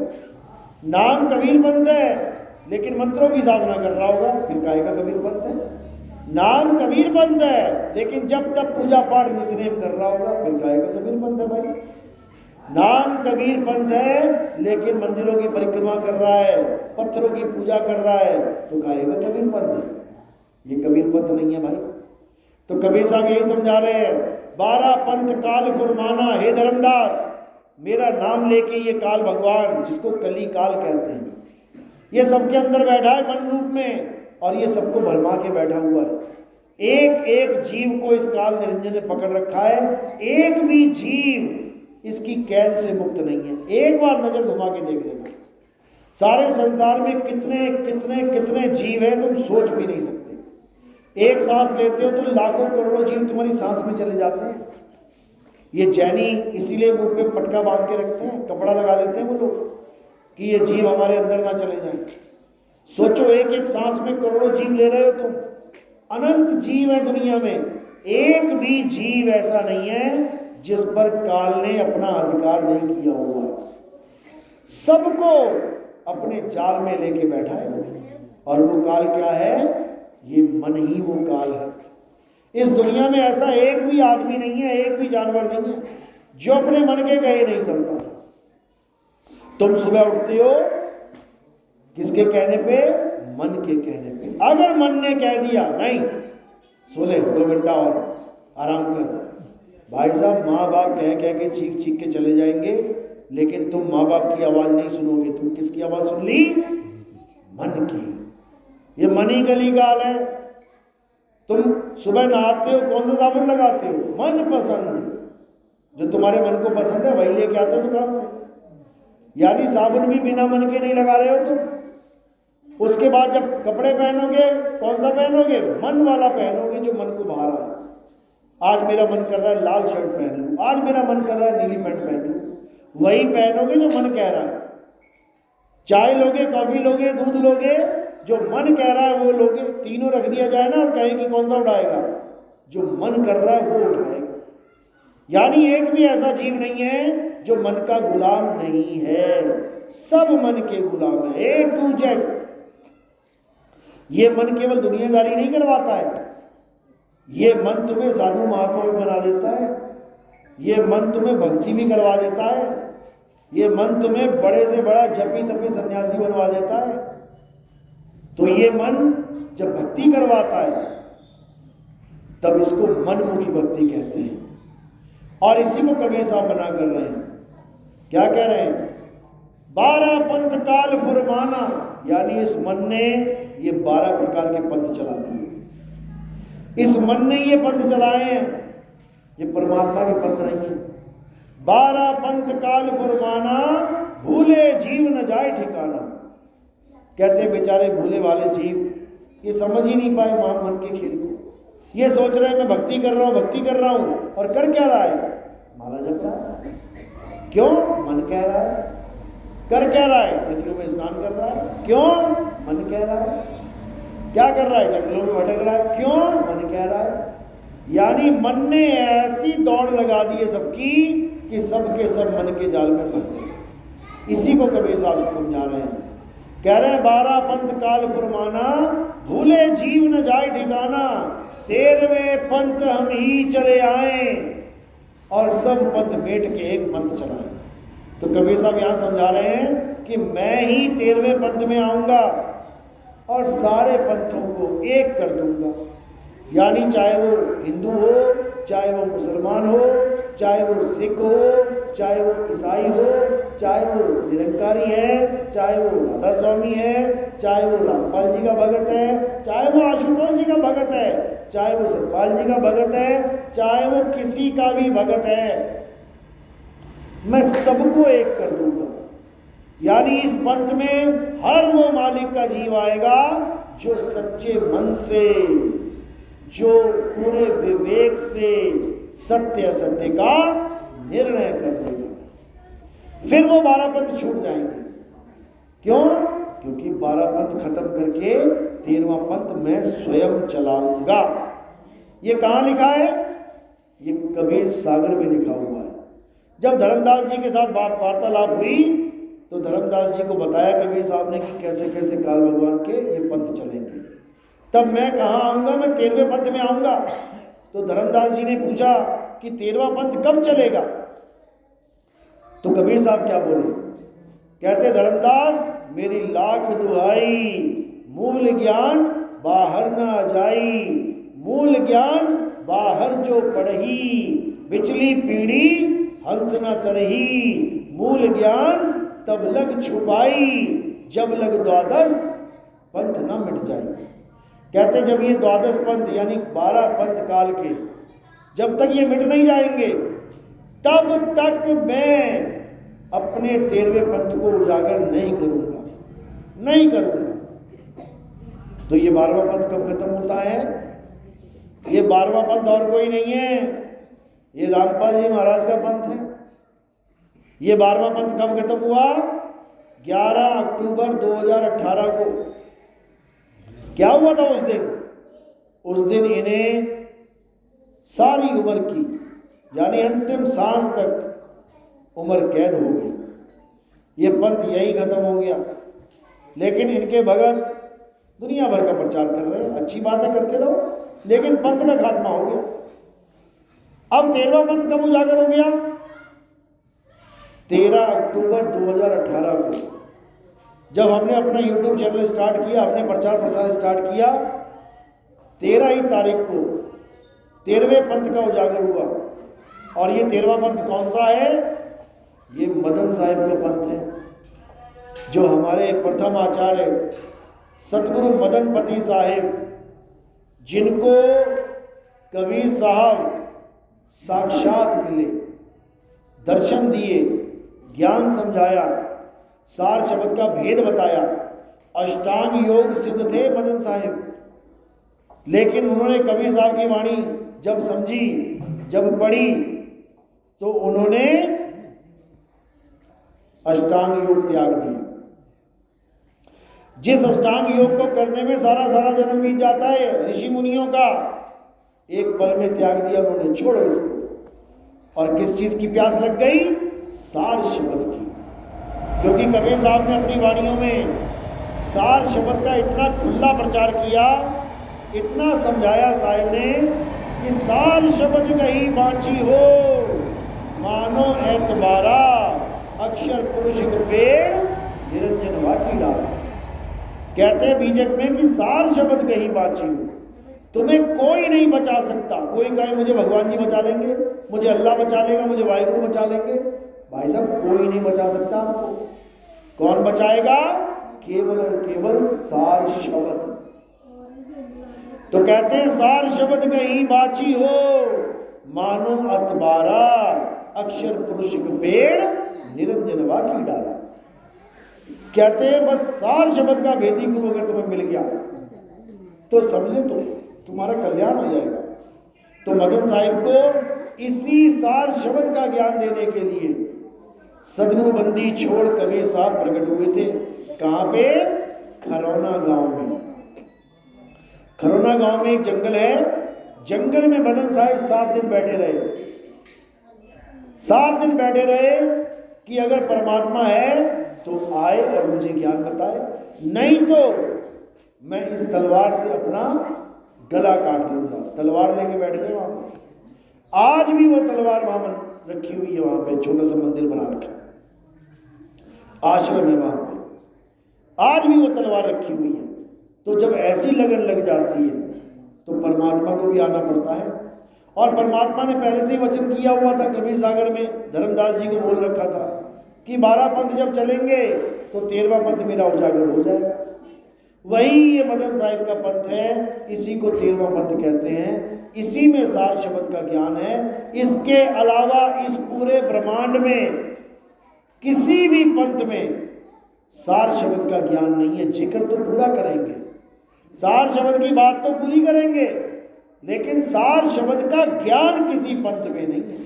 नाम कबीर पंथ है, लेकिन मंत्रों की साधना कर रहा होगा, फिर कहेगा कबीर पंथ है। नाम कबीर पंथ है, लेकिन जब तक पूजा पाठ नित्यनेम कर रहा होगा, फिर कहेगा कबीर पंथ है। भाई, नाम कबीर पंथ है, लेकिन मंदिरों की परिक्रमा कर रहा है, पत्थरों की पूजा कर रहा है, तो कहेगा कबीर पंथ है। ये कबीर पंथ नहीं है भाई। तो कबीर साहब यही समझा रहे हैं 12 पंथ काल फुरमाना, हे धर्मदास, मेरा नाम लेके ये काल भगवान, जिसको कली काल कहते हैं, ये सबके अंदर बैठा है मन रूप में, और ये सबको भरमा के बैठा हुआ है। एक एक जीव को इस काल निरंजन ने पकड़ रखा है। एक भी जीव इसकी कैद से मुक्त नहीं है। एक बार नजर घुमा के देख लेना, सारे संसार में कितने कितने कितने जीव हैं तुम सोच भी नहीं सकते। एक सांस लेते हो तो लाखों करोड़ों जीव तुम्हारी सांस में चले जाते हैं। ये जैनी इसीलिए मुंह पे पटका बांध के रखते हैं, कपड़ा लगा लेते हैं वो लोग कि ये जीव हमारे अंदर ना चले जाएं। सोचो एक एक सांस में करोड़ों जीव ले रहे हो तुम, अनंत जीव है दुनिया में, एक भी जीव ऐसा नहीं है जिस पर काल ने अपना अधिकार नहीं किया हुआ है। सबको अपने जाल में लेके बैठा है। और वो काल क्या है? ये मन ही वो काल है। इस दुनिया में ऐसा एक भी आदमी नहीं है, एक भी जानवर नहीं है जो अपने मन के कहे नहीं चलता। तुम सुबह उठते हो किसके कहने पे? मन के कहने पे। अगर मन ने कह दिया नहीं सो ले 2 घंटा और आराम कर, भाई साहब माँ बाप कह कह के चीख चीख के चले जाएंगे, लेकिन तुम माँ बाप की आवाज नहीं सुनोगे। तुम किसकी आवाज सुन ली? मन की। ये मन ही गली गाल है। तुम सुबह नहाते हो कौन सा साबुन लगाते हो? मन पसंद, जो तुम्हारे मन को पसंद है वही लेके आते हो दुकान से। यानी साबुन भी बिना मन के नहीं लगा रहे हो तुम। उसके बाद जब कपड़े पहनोगे कौन सा पहनोगे? मन वाला पहनोगे जो मन को भा रहा है। आज मेरा मन कर रहा है लाल शर्ट पहन लूं, आज मेरा मन कर रहा है नीली पैंट पहन लूं, वही पहनोगे जो मन कह रहा है। चाय लोगे, कॉफी लोगे, दूध लोगे, जो मन कह रहा है वो लोगे। तीनों रख दिया जाए ना और कहे कि कौन सा उठाएगा? जो मन कर रहा है वो उठाएगा। यानी एक भी ऐसा जीव नहीं है जो मन का गुलाम नहीं है, सब मन के गुलाम है, A to Z। ये मन केवल दुनियादारी नहीं करवाता है, ये मन तुम्हें साधु महात्मा भी बना देता है, ये मन तुम्हें भक्ति भी करवा देता है, ये मन तुम्हें बड़े से बड़ा जपी तपी सन्यासी बनवा देता है। तो ये मन जब भक्ति करवाता है तब इसको मनमुखी भक्ति कहते हैं। और इसी को कबीर साहब मना कर रहे हैं। क्या कह रहे हैं? 12 पंथ काल फुरमाना, यानी इस मन ने ये 12 प्रकार के पंथ चला दिए। इस मन ने ये पंथ चलाए हैं, ये परमात्मा के पंथ नहीं है। 12 पंथ काल फुरमाना, भूले जीव न जाए ठिकाना। कहते हैं बेचारे भूले वाले जीव, ये समझ ही नहीं पाए मन के खेल को। ये सोच रहे हैं मैं भक्ति कर रहा हूं, भक्ति कर रहा हूं, और कर क्या रहा है? माला जप रहा है। क्यों? मन कह रहा है। कर क्या रहा है? नदियों में स्नान कर रहा है। क्यों? मन कह रहा है। क्या कर रहा है? जंगलों में भटक रहा है। क्यों? मन कह रहा है। यानी मन ने ऐसी दौड़ लगा दी है सबकी कि सब के सब मन के जाल में फंस गए। इसी को कबीर साहब समझा रहे हैं। कह रहे हैं 12 पंथ काल फुरमाना, भूले जीव न जाए ठिकाना, 13वें पंथ हम ही चले आए, और सब पंथ बैठ के एक पंथ चलाए। तो कबीर साहब यहाँ समझा रहे हैं कि मैं ही 13वें पंथ में आऊंगा और सारे पंथों को एक कर दूंगा। यानी चाहे वो हिंदू हो, चाहे वो मुसलमान हो, चाहे वो सिख हो, चाहे वो ईसाई हो, चाहे वो निरंकारी है, चाहे वो राधा स्वामी है, चाहे वो रामपाल जी का भगत है, चाहे वो आशुतोष जी का भगत है, चाहे वो सतपाल जी का भगत है, चाहे वो किसी का भी भगत है, मैं सबको एक कर दूंगा। यानी इस पंथ में हर वो मालिक का जीव आएगा जो सच्चे मन से, जो पूरे विवेक से सत्य असत्य का निर्णय कर देगा। फिर वो 12 पंथ छूट जाएंगे। क्यों? क्योंकि 12 पंथ खत्म करके 13वां पंथ मैं स्वयं चलाऊंगा। ये कहाँ लिखा है? ये कबीर सागर में लिखा हुआ है। जब धर्मदास जी के साथ वार्तालाप हुई तो धर्मदास जी को बताया कबीर साहब ने कि कैसे कैसे काल भगवान के ये पंथ चलेंगे। तब मैं कहाँ आऊँगा? मैं 13वें पंथ में आऊँगा। तो धर्मदास जी ने पूछा कि 13वां पंथ कब चलेगा? तो कबीर साहब क्या बोले? कहते धर्मदास मेरी लाख दुहाई, मूल ज्ञान बाहर ना जाई, मूल ज्ञान बाहर जो पढ़ी, बिचली पीढ़ी हंस न तरही, मूल ज्ञान तब लग छुपाई, जब लग द्वादश पंथ न मिट जाए। कहते जब ये द्वादश पंथ यानी 12 पंथ काल के जब तक ये मिट नहीं जाएंगे तब तक मैं अपने 13वें पंथ को उजागर नहीं करूंगा, नहीं करूंगा। तो ये 12वां पंथ कब खत्म होता है? ये 12वां पंथ और कोई नहीं है, ये रामपाल जी महाराज का पंथ है। ये 12वां पंथ कब खत्म हुआ? 11 अक्टूबर 2018 को। क्या हुआ था उस दिन? उस दिन इन्हें सारी उम्र की, यानी अंतिम सांस तक उम्र कैद हो गई। ये पंथ यही खत्म हो गया। लेकिन इनके भगत दुनिया भर का प्रचार कर रहे हैं, अच्छी बातें करते रहो, लेकिन पंथ का खात्मा हो गया। अब 13वां पंथ कब उजागर हो गया? 13 अक्टूबर 2018 को, जब हमने अपना YouTube चैनल स्टार्ट किया, हमने प्रचार प्रसार स्टार्ट किया, 13 ही तारीख को 13वें पंथ का उजागर हुआ। और ये 13वां पंथ कौन सा है? ये मदन साहिब का पंथ है, जो हमारे प्रथम आचार्य सतगुरु मदन पति साहिब, जिनको कबीर साहब साक्षात मिले, दर्शन दिए, ज्ञान समझाया, सार शब्द का भेद बताया, अष्टांग योग सिद्ध थे मदन साहिब। लेकिन उन्होंने कबीर साहब की वाणी जब समझी, जब पढ़ी, तो उन्होंने अष्टांग योग त्याग दिया। जिस अष्टांग योग को करने में सारा जन्म बीत जाता है ऋषि मुनियों का, एक पल में त्याग दिया उन्होंने, छोड़ो इसको। और किस चीज की प्यास लग गई? सार शब्द की। क्योंकि कबीर साहब ने अपनी वाणियों में सार शब्द का इतना खुला प्रचार किया, इतना समझाया साहिब ने कि सार शब्द कहीं बाँची हो, मानो एतबारा, अक्षर पुरुष पेड़ निरंजन वाकी डाला। कहते हैं बीजक में कि सार शब्द कहीं बाँची हो, तुम्हें कोई नहीं बचा सकता। कोई कहे मुझे भगवान जी बचा लेंगे, मुझे अल्लाह बचा लेगा, मुझे वाहिगुरु बचा लेंगे। भाई साहब, कोई नहीं बचा सकता आपको। कौन बचाएगा? केवल और केवल सार शब्द। तो कहते हैं सार शब्द कहीं बाची हो, मानो अतबारा, अक्षर पुरुष पेड़ निरंजन वाकी डाला। कहते हैं बस सार शब्द का भेदी गुरु अगर तुम्हें मिल गया तो समझो तो तुम्हारा कल्याण हो जाएगा। तो मदन साहिब को इसी सार शब्द का ज्ञान देने के लिए सदगुरु बंदी छोड़ कबीर साहब प्रकट हुए थे। कहाँ पे? खरौना गांव में। खरौना गांव में एक जंगल है, जंगल में मदन साहिब 7 दिन बैठे रहे। 7 दिन बैठे रहे कि अगर परमात्मा है तो आए और मुझे ज्ञान बताए, नहीं तो मैं इस तलवार से अपना गला काट लूंगा। तलवार लेके बैठ गए वहां पे। आज भी वो तलवार वहां रखी हुई है, वहां पे छोटा सा मंदिर बना रखा है, आश्रम है वहां पे, आज भी वो तलवार रखी हुई है। तो जब ऐसी लगन लग जाती है तो परमात्मा को भी आना पड़ता है। और परमात्मा ने पहले से ही वचन किया हुआ था, कबीर सागर में धर्मदास जी को बोल रखा था कि 12 पंथ जब चलेंगे तो 13वां पंथ मेरा उजागर हो जाएगा। वही ये मदन साहिब का पंथ है, इसी को 13वां पंथ कहते हैं। इसी में सार शब्द का ज्ञान है। इसके अलावा इस पूरे ब्रह्मांड में किसी भी पंथ में सार शब्द का ज्ञान नहीं है। जिक्र तो पूरा करेंगे, सार शब्द की बात तो पूरी करेंगे, लेकिन सार शब्द का ज्ञान किसी पंथ में नहीं है।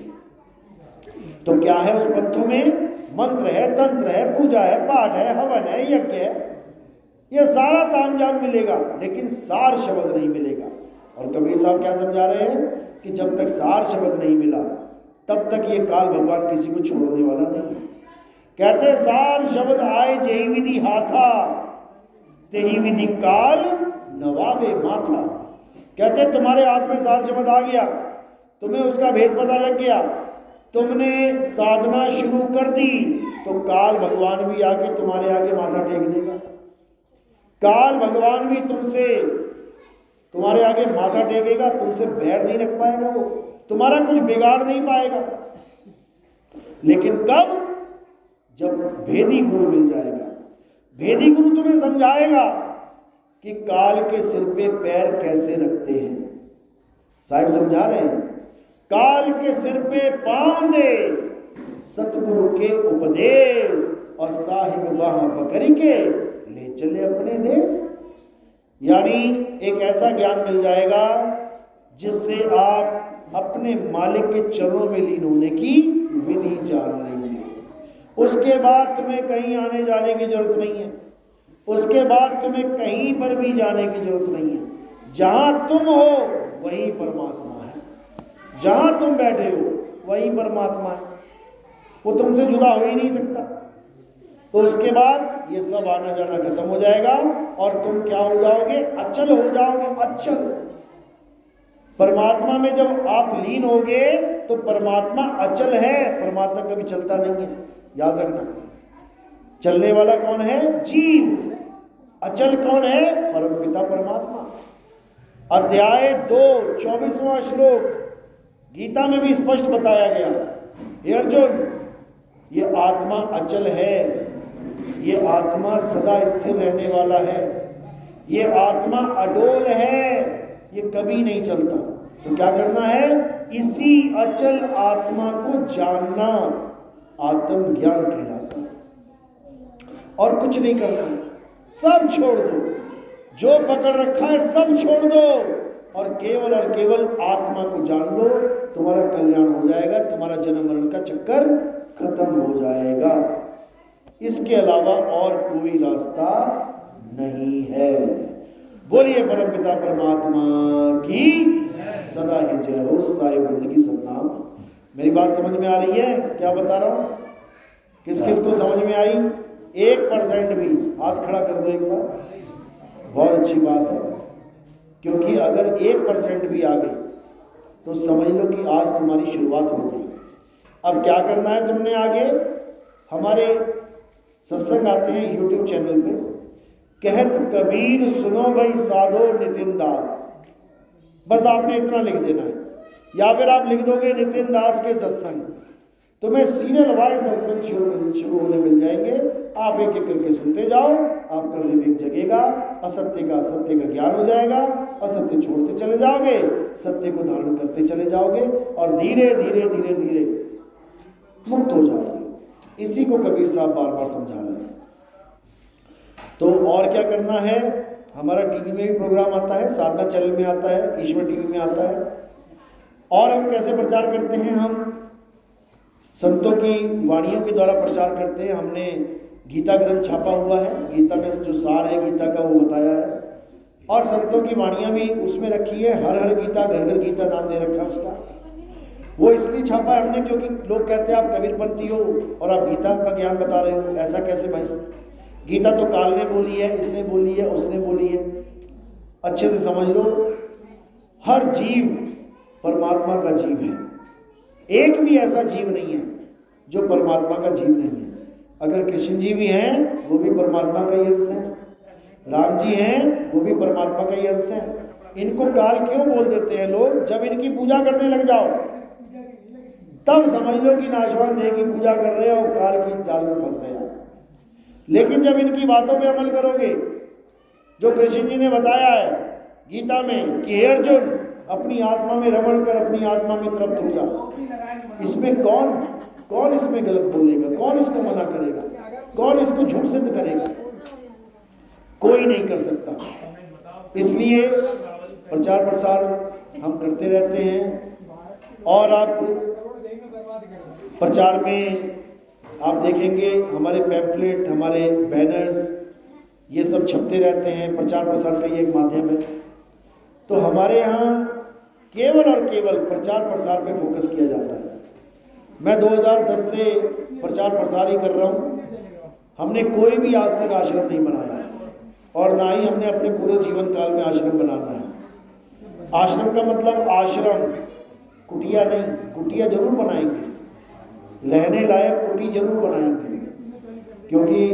तो क्या है उस पंथों में? मंत्र है, तंत्र है, पूजा है, पाठ है, हवन है, यज्ञ है, ये सारा तामझाम मिलेगा, लेकिन सार शब्द नहीं मिलेगा। और कबीर साहब क्या समझा रहे हैं कि जब तक सार शब्द नहीं मिला तब तक ये काल भगवान किसी को छोड़ने वाला नहीं है। कहते सार शब्द आए जेहि विधि हाथा, तेहि विधि काल नवाबे माथा। कहते तुम्हारे हाथ में सार शब्द आ गया, तुम्हें उसका भेद पता लग गया, तुमने साधना शुरू कर दी, तो काल भगवान भी आके तुम्हारे आगे माथा टेक देगा। काल भगवान भी तुमसे, तुम्हारे आगे माथा टेकेगा, तुमसे बैर नहीं रख पाएगा, वो तुम्हारा कुछ बिगाड़ नहीं पाएगा। लेकिन कब? जब भेदी गुरु मिल जाएगा। भेदी गुरु तुम्हें समझाएगा कि काल के सिर पे पैर कैसे रखते हैं। साहिब समझा रहे हैं, काल के सिर पे पांव दे, सतगुरु के उपदेश और साहिब वहां पकड़ के ले चले अपने देश। यानी एक ऐसा ज्ञान मिल जाएगा जिससे आप अपने मालिक के चरणों में लीन होने की विधि जान लेंगे। उसके बाद तुम्हें कहीं आने जाने की जरूरत नहीं है, उसके बाद तुम्हें कहीं पर भी जाने की जरूरत नहीं है। जहां तुम हो वही परमात्मा है, जहां तुम बैठे हो वही परमात्मा है, वो तुमसे जुदा हो ही नहीं सकता। तो उसके बाद ये सब आना जाना खत्म हो जाएगा और तुम क्या हो जाओगे? अचल हो जाओगे, अचल। परमात्मा में जब आप लीन होगे तो परमात्मा अचल है, परमात्मा कभी चलता नहीं है, याद रखना। चलने वाला कौन है? जीव। अचल कौन है? परमपिता परमात्मा। अध्याय 2 24वां श्लोक गीता में भी स्पष्ट बताया गया, हे अर्जुन, ये आत्मा अचल है, ये आत्मा सदा स्थिर रहने वाला है, ये आत्मा अडोल है, ये कभी नहीं चलता। तो क्या करना है? इसी अचल आत्मा को जानना आत्मज्ञान कहलाता है, और कुछ नहीं करना है। सब छोड़ दो, जो पकड़ रखा है सब छोड़ दो और केवल आत्मा को जान लो, तुम्हारा कल्याण हो जाएगा, तुम्हारा जन्म मरण का चक्कर खत्म हो जाएगा। इसके अलावा और कोई रास्ता नहीं है। बोलिए परमपिता परमात्मा की सदा ही जय हो। साहिब बंदगी सतनाम। मेरी बात समझ में आ रही है? क्या बता रहा हूं? किस किस को समझ में आई? 1% भी हाथ खड़ा कर दो एक बार। बहुत अच्छी बात है, क्योंकि अगर 1% भी आ गई तो समझ लो कि आज तुम्हारी शुरुआत हो गई। अब क्या करना है तुमने आगे? हमारे सत्संग आते हैं YouTube चैनल पे, कहत कबीर सुनो भाई साधो नितिन दास, बस आपने इतना लिख देना है, या फिर आप लिख दोगे नितिन दास के सत्संग, तुम्हें सीरियल वाइज सत्संग शुरू होने मिल जाएंगे। आप एक एक करके सुनते जाओ, आपका विवेक जगेगा, असत्य का ज्ञान हो जाएगा, असत्य छोड़ते चले जाओगे, सत्य को धारण करते चले जाओगे और धीरे धीरे धीरे धीरे मुक्त हो जाओगे। इसी को कबीर साहब बार बार समझा रहे हैं। तो और क्या करना है? हमारा टीवी में भी प्रोग्राम आता है, साधना चैनल में आता है, ईश्वर टीवी में आता है। और हम कैसे प्रचार करते हैं? हम संतों की वाणियों के द्वारा प्रचार करते हैं। हमने गीता ग्रंथ छापा हुआ है, गीता में जो सार है गीता का वो बताया है, और संतों की वाणियाँ भी उसमें रखी है। हर हर गीता, घर घर गीता नाम दे रखा है उसका। वो इसलिए छापा है हमने क्योंकि लोग कहते हैं आप कबीरपंथी हो और आप गीता का ज्ञान बता रहे हो। ऐसा कैसे भाई? गीता तो काल ने बोली है, इसने बोली है, उसने बोली है। अच्छे से समझ लो, हर जीव परमात्मा का जीव है। एक भी ऐसा जीव नहीं है जो परमात्मा का जीव नहीं है। अगर कृष्ण जी भी हैं वो भी परमात्मा का ही अंश है, राम जी हैं वो भी परमात्मा का ही अंश है। इनको काल क्यों बोल देते हैं लोग? जब इनकी पूजा करने लग जाओ तब समझ लो कि नाशवान देह की पूजा कर रहे हो और काल की जाल में फंस गया। लेकिन जब इनकी बातों पे अमल करोगे, जो कृष्ण जी ने बताया है गीता में कि हे अर्जुन, अपनी आत्मा में रमण कर, अपनी आत्मा में तृप्त हो जा, इसमें कौन इसमें गलत बोलेगा? कौन इसको मना करेगा? कौन इसको झूठ सिद्ध करेगा? कोई नहीं कर सकता। इसलिए प्रचार प्रसार हम करते रहते हैं। और आप प्रचार में आप देखेंगे हमारे पैम्फलेट, हमारे बैनर्स, ये सब छपते रहते हैं। प्रचार प्रसार का ये एक माध्यम है। तो हमारे यहाँ केवल और केवल प्रचार प्रसार पे फोकस किया जाता है। मैं 2010 से प्रचार प्रसार ही कर रहा हूँ। हमने कोई भी आज तक आश्रम नहीं बनाया और ना ही हमने अपने पूरे जीवन काल में आश्रम बनाना है। आश्रम का मतलब आश्रम, कुटिया नहीं। कुटिया जरूर बनाएंगे, रहने लायक कुटी जरूर बनाएंगे, क्योंकि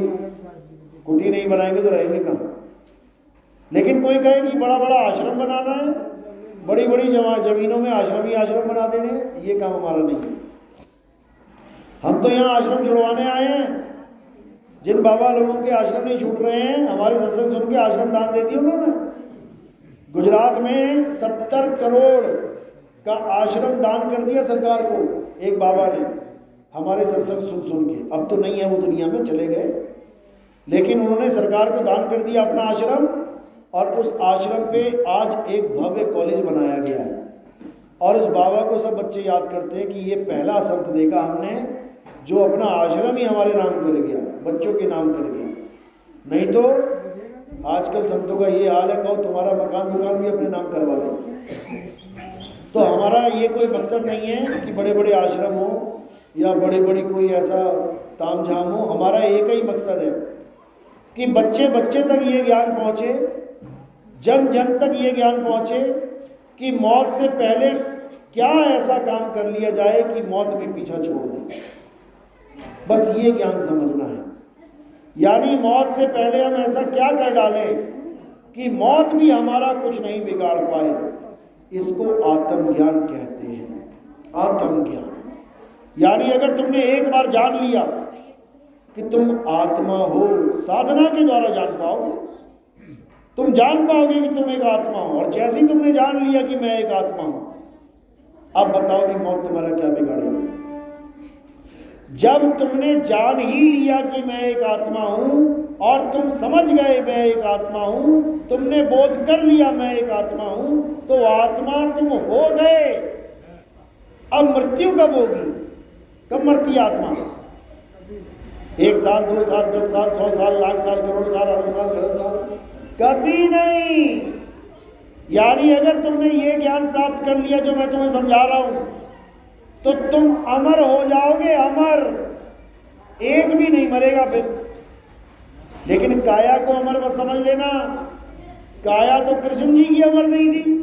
कुटी नहीं बनाएंगे तो रहेंगे कहाँ। लेकिन कोई कहे कि बड़ा बड़ा आश्रम बनाना है, बड़ी बड़ी जमीनों में आश्रम ही आश्रम बना देने हैं, ये काम हमारा नहीं है। हम तो यहाँ आश्रम जुड़वाने आए हैं। जिन बाबा लोगों के आश्रम नहीं छूट रहे हैं, हमारे सत्संग सुन के आश्रम दान दे दिए उन्होंने। गुजरात में 70 करोड़ का आश्रम दान कर दिया सरकार को एक बाबा ने, हमारे सत्संग सुन सुन के। अब तो नहीं है वो दुनिया में, चले गए, लेकिन उन्होंने सरकार को दान कर दिया अपना आश्रम, और उस आश्रम पे आज एक भव्य कॉलेज बनाया गया है। और उस बाबा को सब बच्चे याद करते हैं कि ये पहला संत देखा हमने जो अपना आश्रम ही हमारे नाम कर गया, बच्चों के नाम कर गया। नहीं तो आजकल संतों का ये हाल है, कहो तुम्हारा मकान दुकान भी अपने नाम करवा लो। तो हमारा ये कोई मकसद नहीं है कि बड़े बड़े आश्रम हो या बड़ी बड़ी कोई ऐसा तामझाम हो। हमारा एक ही मकसद है कि बच्चे बच्चे तक ये ज्ञान पहुँचे, जन जन तक ये ज्ञान पहुँचे कि मौत से पहले क्या ऐसा काम कर लिया जाए कि मौत भी पीछा छोड़ दे। बस ये ज्ञान समझना है। यानी मौत से पहले हम ऐसा क्या कर डालें कि मौत भी हमारा कुछ नहीं बिगाड़ पाए। इसको आत्मज्ञान कहते हैं। आत्मज्ञान यानी अगर तुमने एक बार जान लिया कि तुम आत्मा हो, साधना के द्वारा जान पाओगे, तुम जान पाओगे कि तुम एक आत्मा हो। और जैसे ही तुमने जान लिया कि मैं एक आत्मा हूं, अब बताओ कि मौत तुम्हारा क्या बिगाड़ेगी। जब तुमने जान ही लिया कि मैं एक आत्मा हूं और तुम समझ गए मैं एक आत्मा हूं, तुमने बोध कर लिया मैं एक आत्मा हूं, तो आत्मा तुम हो गए। अब मृत्यु कब होगी? कब मरती आत्मा? 1 साल, 2 साल, 10 साल, 100 साल, लाख साल, करोड़ साल, अरब साल, खरब साल? कभी नहीं। यानी अगर तुमने ये ज्ञान प्राप्त कर लिया जो मैं तुम्हें समझा रहा हूं, तो तुम अमर हो जाओगे, अमर। एक भी नहीं मरेगा फिर। लेकिन काया को अमर मत समझ लेना। काया तो कृष्ण जी की अमर नहीं थी।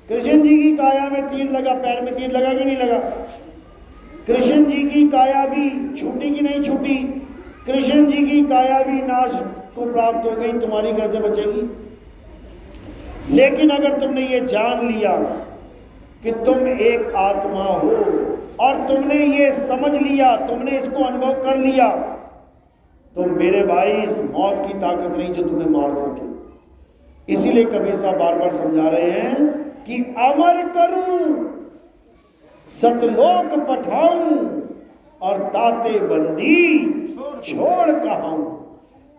कृष्ण जी की काया में तीर लगा, पैर में तीर लगा कि नहीं लगा? कृष्ण जी की काया भी छूटी कि नहीं छूटी? कृष्ण जी की काया भी नाश को प्राप्त हो गई, तुम्हारी कैसे बचेगी? लेकिन अगर तुमने ये जान लिया कि तुम एक आत्मा हो और तुमने ये समझ लिया, तुमने इसको अनुभव कर लिया, तो मेरे भाई इस मौत की ताकत नहीं जो तुम्हें मार सके। इसीलिए कबीर साहब बार बार समझा रहे हैं कि अमर करूं, सतलोक पठाऊं और ताते बंदी छोड़ कहाऊं।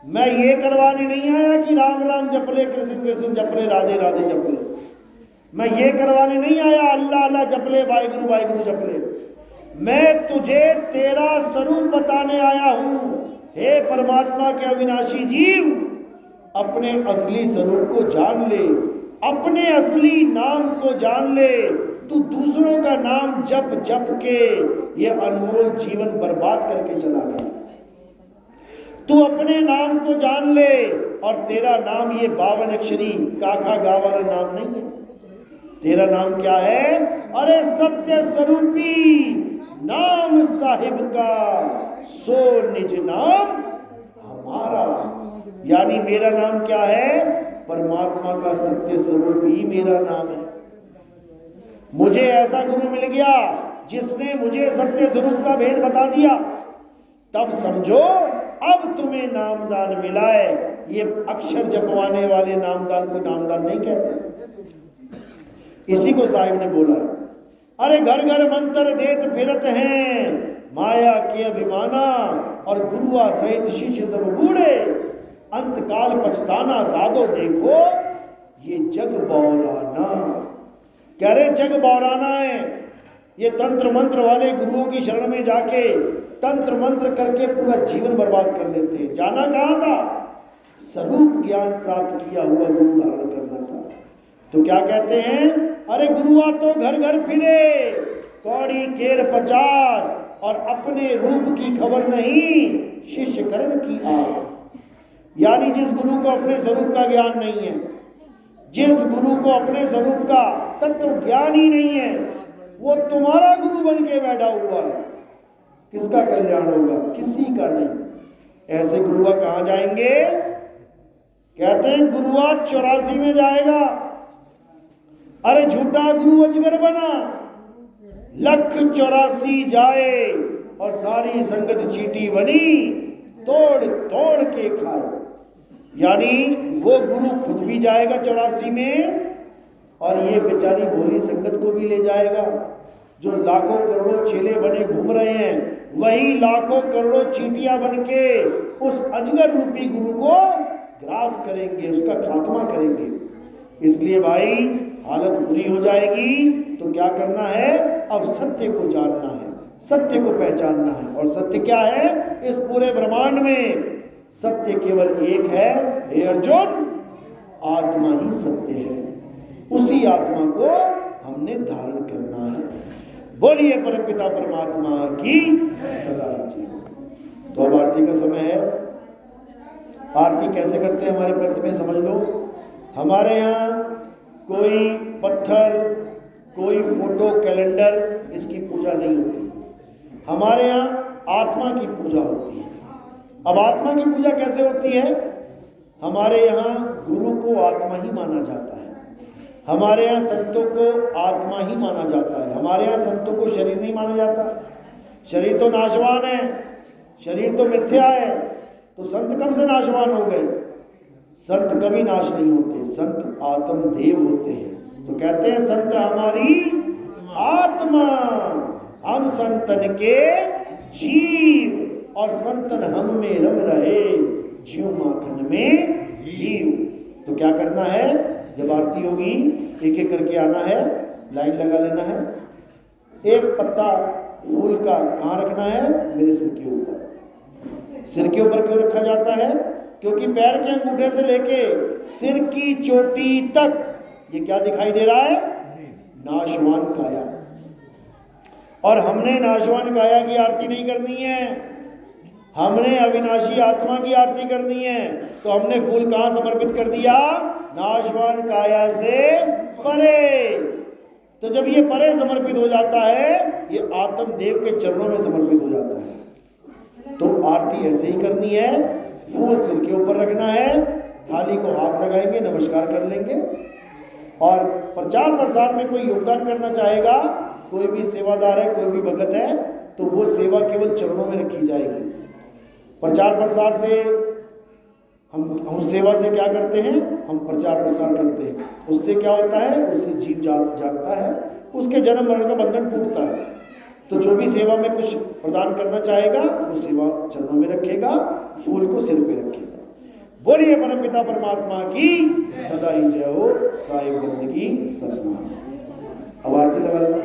मैं ये करवाने नहीं आया कि राम राम जपले, कृष्ण कृष्ण जपले, राधे राधे जपले। मैं ये करवाने नहीं आया अल्लाह अल्लाह जपले, वाहिगुरु वाहिगुरु जपले। मैं तुझे तेरा स्वरूप बताने आया हूं। हे परमात्मा के अविनाशी जीव, अपने असली स्वरूप को जान ले, अपने असली नाम को जान ले। तू दूसरों का नाम जप जप के ये अनमोल जीवन बर्बाद करके चला गया। तू अपने नाम को जान ले, और तेरा नाम ये 52 अक्षरी काका गा वाला नाम नहीं है। तेरा नाम क्या है? अरे सत्य स्वरूपी नाम साहिब का, सो निज नाम हमारा। यानी मेरा नाम क्या है? परमात्मा का सत्य स्वरूप ही मेरा नाम है। मुझे ऐसा गुरु मिल गया जिसने मुझे सत्य स्वरूप का भेद बता दिया। तब समझो अब तुम्हें नामदान मिला है। ये अक्षर जपवाने वाले नामदान को नामदान नहीं कहते। इसी को साहिब ने बोला, अरे घर घर मंत्र देत फिरत हैं, माया के अभिमाना, और गुरुआ सहित शिष्य सब बूढ़े, अंत काल पछताना साधो देखो ये जग बौराना। कह रहे जग बौराना है। ये तंत्र मंत्र वाले गुरुओं की शरण में जाके तंत्र मंत्र करके पूरा जीवन बर्बाद कर लेते हैं। जाना कहाँ था? स्वरूप ज्ञान प्राप्त किया हुआ गुरु धारण करना था। तो क्या कहते हैं? अरे गुरुआ तो घर घर फिरे, कौड़ी केर 50, और अपने रूप की खबर नहीं, शिष्य कर्म की आस। यानी जिस गुरु को अपने स्वरूप का ज्ञान नहीं है, जिस गुरु को अपने स्वरूप का तत्व ज्ञान ही नहीं है, वो तुम्हारा गुरु बन के बैठा हुआ है। किसका कल्याण होगा? किसी का नहीं। ऐसे गुरुआ कहां जाएंगे? कहते हैं गुरुआ 84 में जाएगा। अरे झूठा गुरु अजगर बना, 184 जाए और सारी संगत चींटी बनी, तोड़ तोड़ के खाए। यानी वो गुरु खुद भी जाएगा 84 में और ये बेचारी भोली संगत को भी ले जाएगा। जो लाखों करोड़ों चेले बने घूम रहे हैं, वही लाखों करोड़ों चींटियां बन के उस अजगर रूपी गुरु को ग्रास करेंगे, उसका खात्मा करेंगे। इसलिए भाई हालत बुरी हो जाएगी तो क्या करना है? अब सत्य को जानना है, सत्य को पहचानना है। और सत्य क्या है? इस पूरे ब्रह्मांड में सत्य केवल एक है, हे अर्जुन, आत्मा ही सत्य है। उसी आत्मा को हमने धारण करना है। बोलिए परमपिता परमात्मा की सदा जय। तो अब आरती का समय है। आरती कैसे करते हैं हमारे पंथ में समझ लो। हमारे यहाँ कोई पत्थर, कोई फोटो, कैलेंडर, इसकी पूजा नहीं होती। हमारे यहाँ आत्मा की पूजा होती है। अब आत्मा की पूजा कैसे होती है? हमारे यहाँ गुरु को आत्मा ही माना जाता है। हमारे यहाँ संतों को आत्मा ही माना जाता है। हमारे यहाँ संतों को शरीर नहीं माना जाता। शरीर तो नाशवान है, शरीर तो मिथ्या है, तो संत कब से नाशवान हो गए? संत कभी नाश नहीं होते, संत आत्म देव होते हैं। तो कहते हैं संत हमारी आत्मा, हम संतन के जीव, और संतन हम में रम रहे, जीव माखन में घीव। तो क्या करना है? जब आरती होगी एक एक करके आना है, लाइन लगा लेना है। एक पत्ता फूल का कहाँ रखना है? मेरे सिर के ऊपर। सिर के ऊपर क्यों रखा जाता है? क्योंकि पैर के अंगूठे से लेके सिर की चोटी तक ये क्या दिखाई दे रहा है? नाशवान काया। और हमने नाशवान काया की आरती नहीं करनी है, हमने अविनाशी आत्मा की आरती करनी है। तो हमने फूल कहाँ समर्पित कर दिया? नाशवान काया से परे। तो जब ये परे समर्पित हो जाता है, ये आत्म देव के चरणों में समर्पित हो जाता है। तो आरती ऐसे ही करनी है। फूल सिर के ऊपर रखना है, थाली को हाथ लगाएंगे, नमस्कार कर लेंगे। और प्रचार प्रसार में कोई योगदान करना चाहेगा, कोई भी सेवादार है, कोई भी भगत है, तो वो सेवा केवल चरणों में रखी जाएगी। प्रचार प्रसार से हम उस सेवा से क्या करते हैं? हम प्रचार प्रसार करते हैं। उससे क्या होता है? उससे जीव जागता है, उसके जन्म मरण का बंधन टूटता है। तो जो भी सेवा में कुछ प्रदान करना चाहेगा, वो सेवा चरणों में रखेगा, फूल को सिर पे रखेगा। बोलिए परमपिता परमात्मा की सदा ही जय हो। साहिब बंदगी सतनाम। अब आरती लगा लो।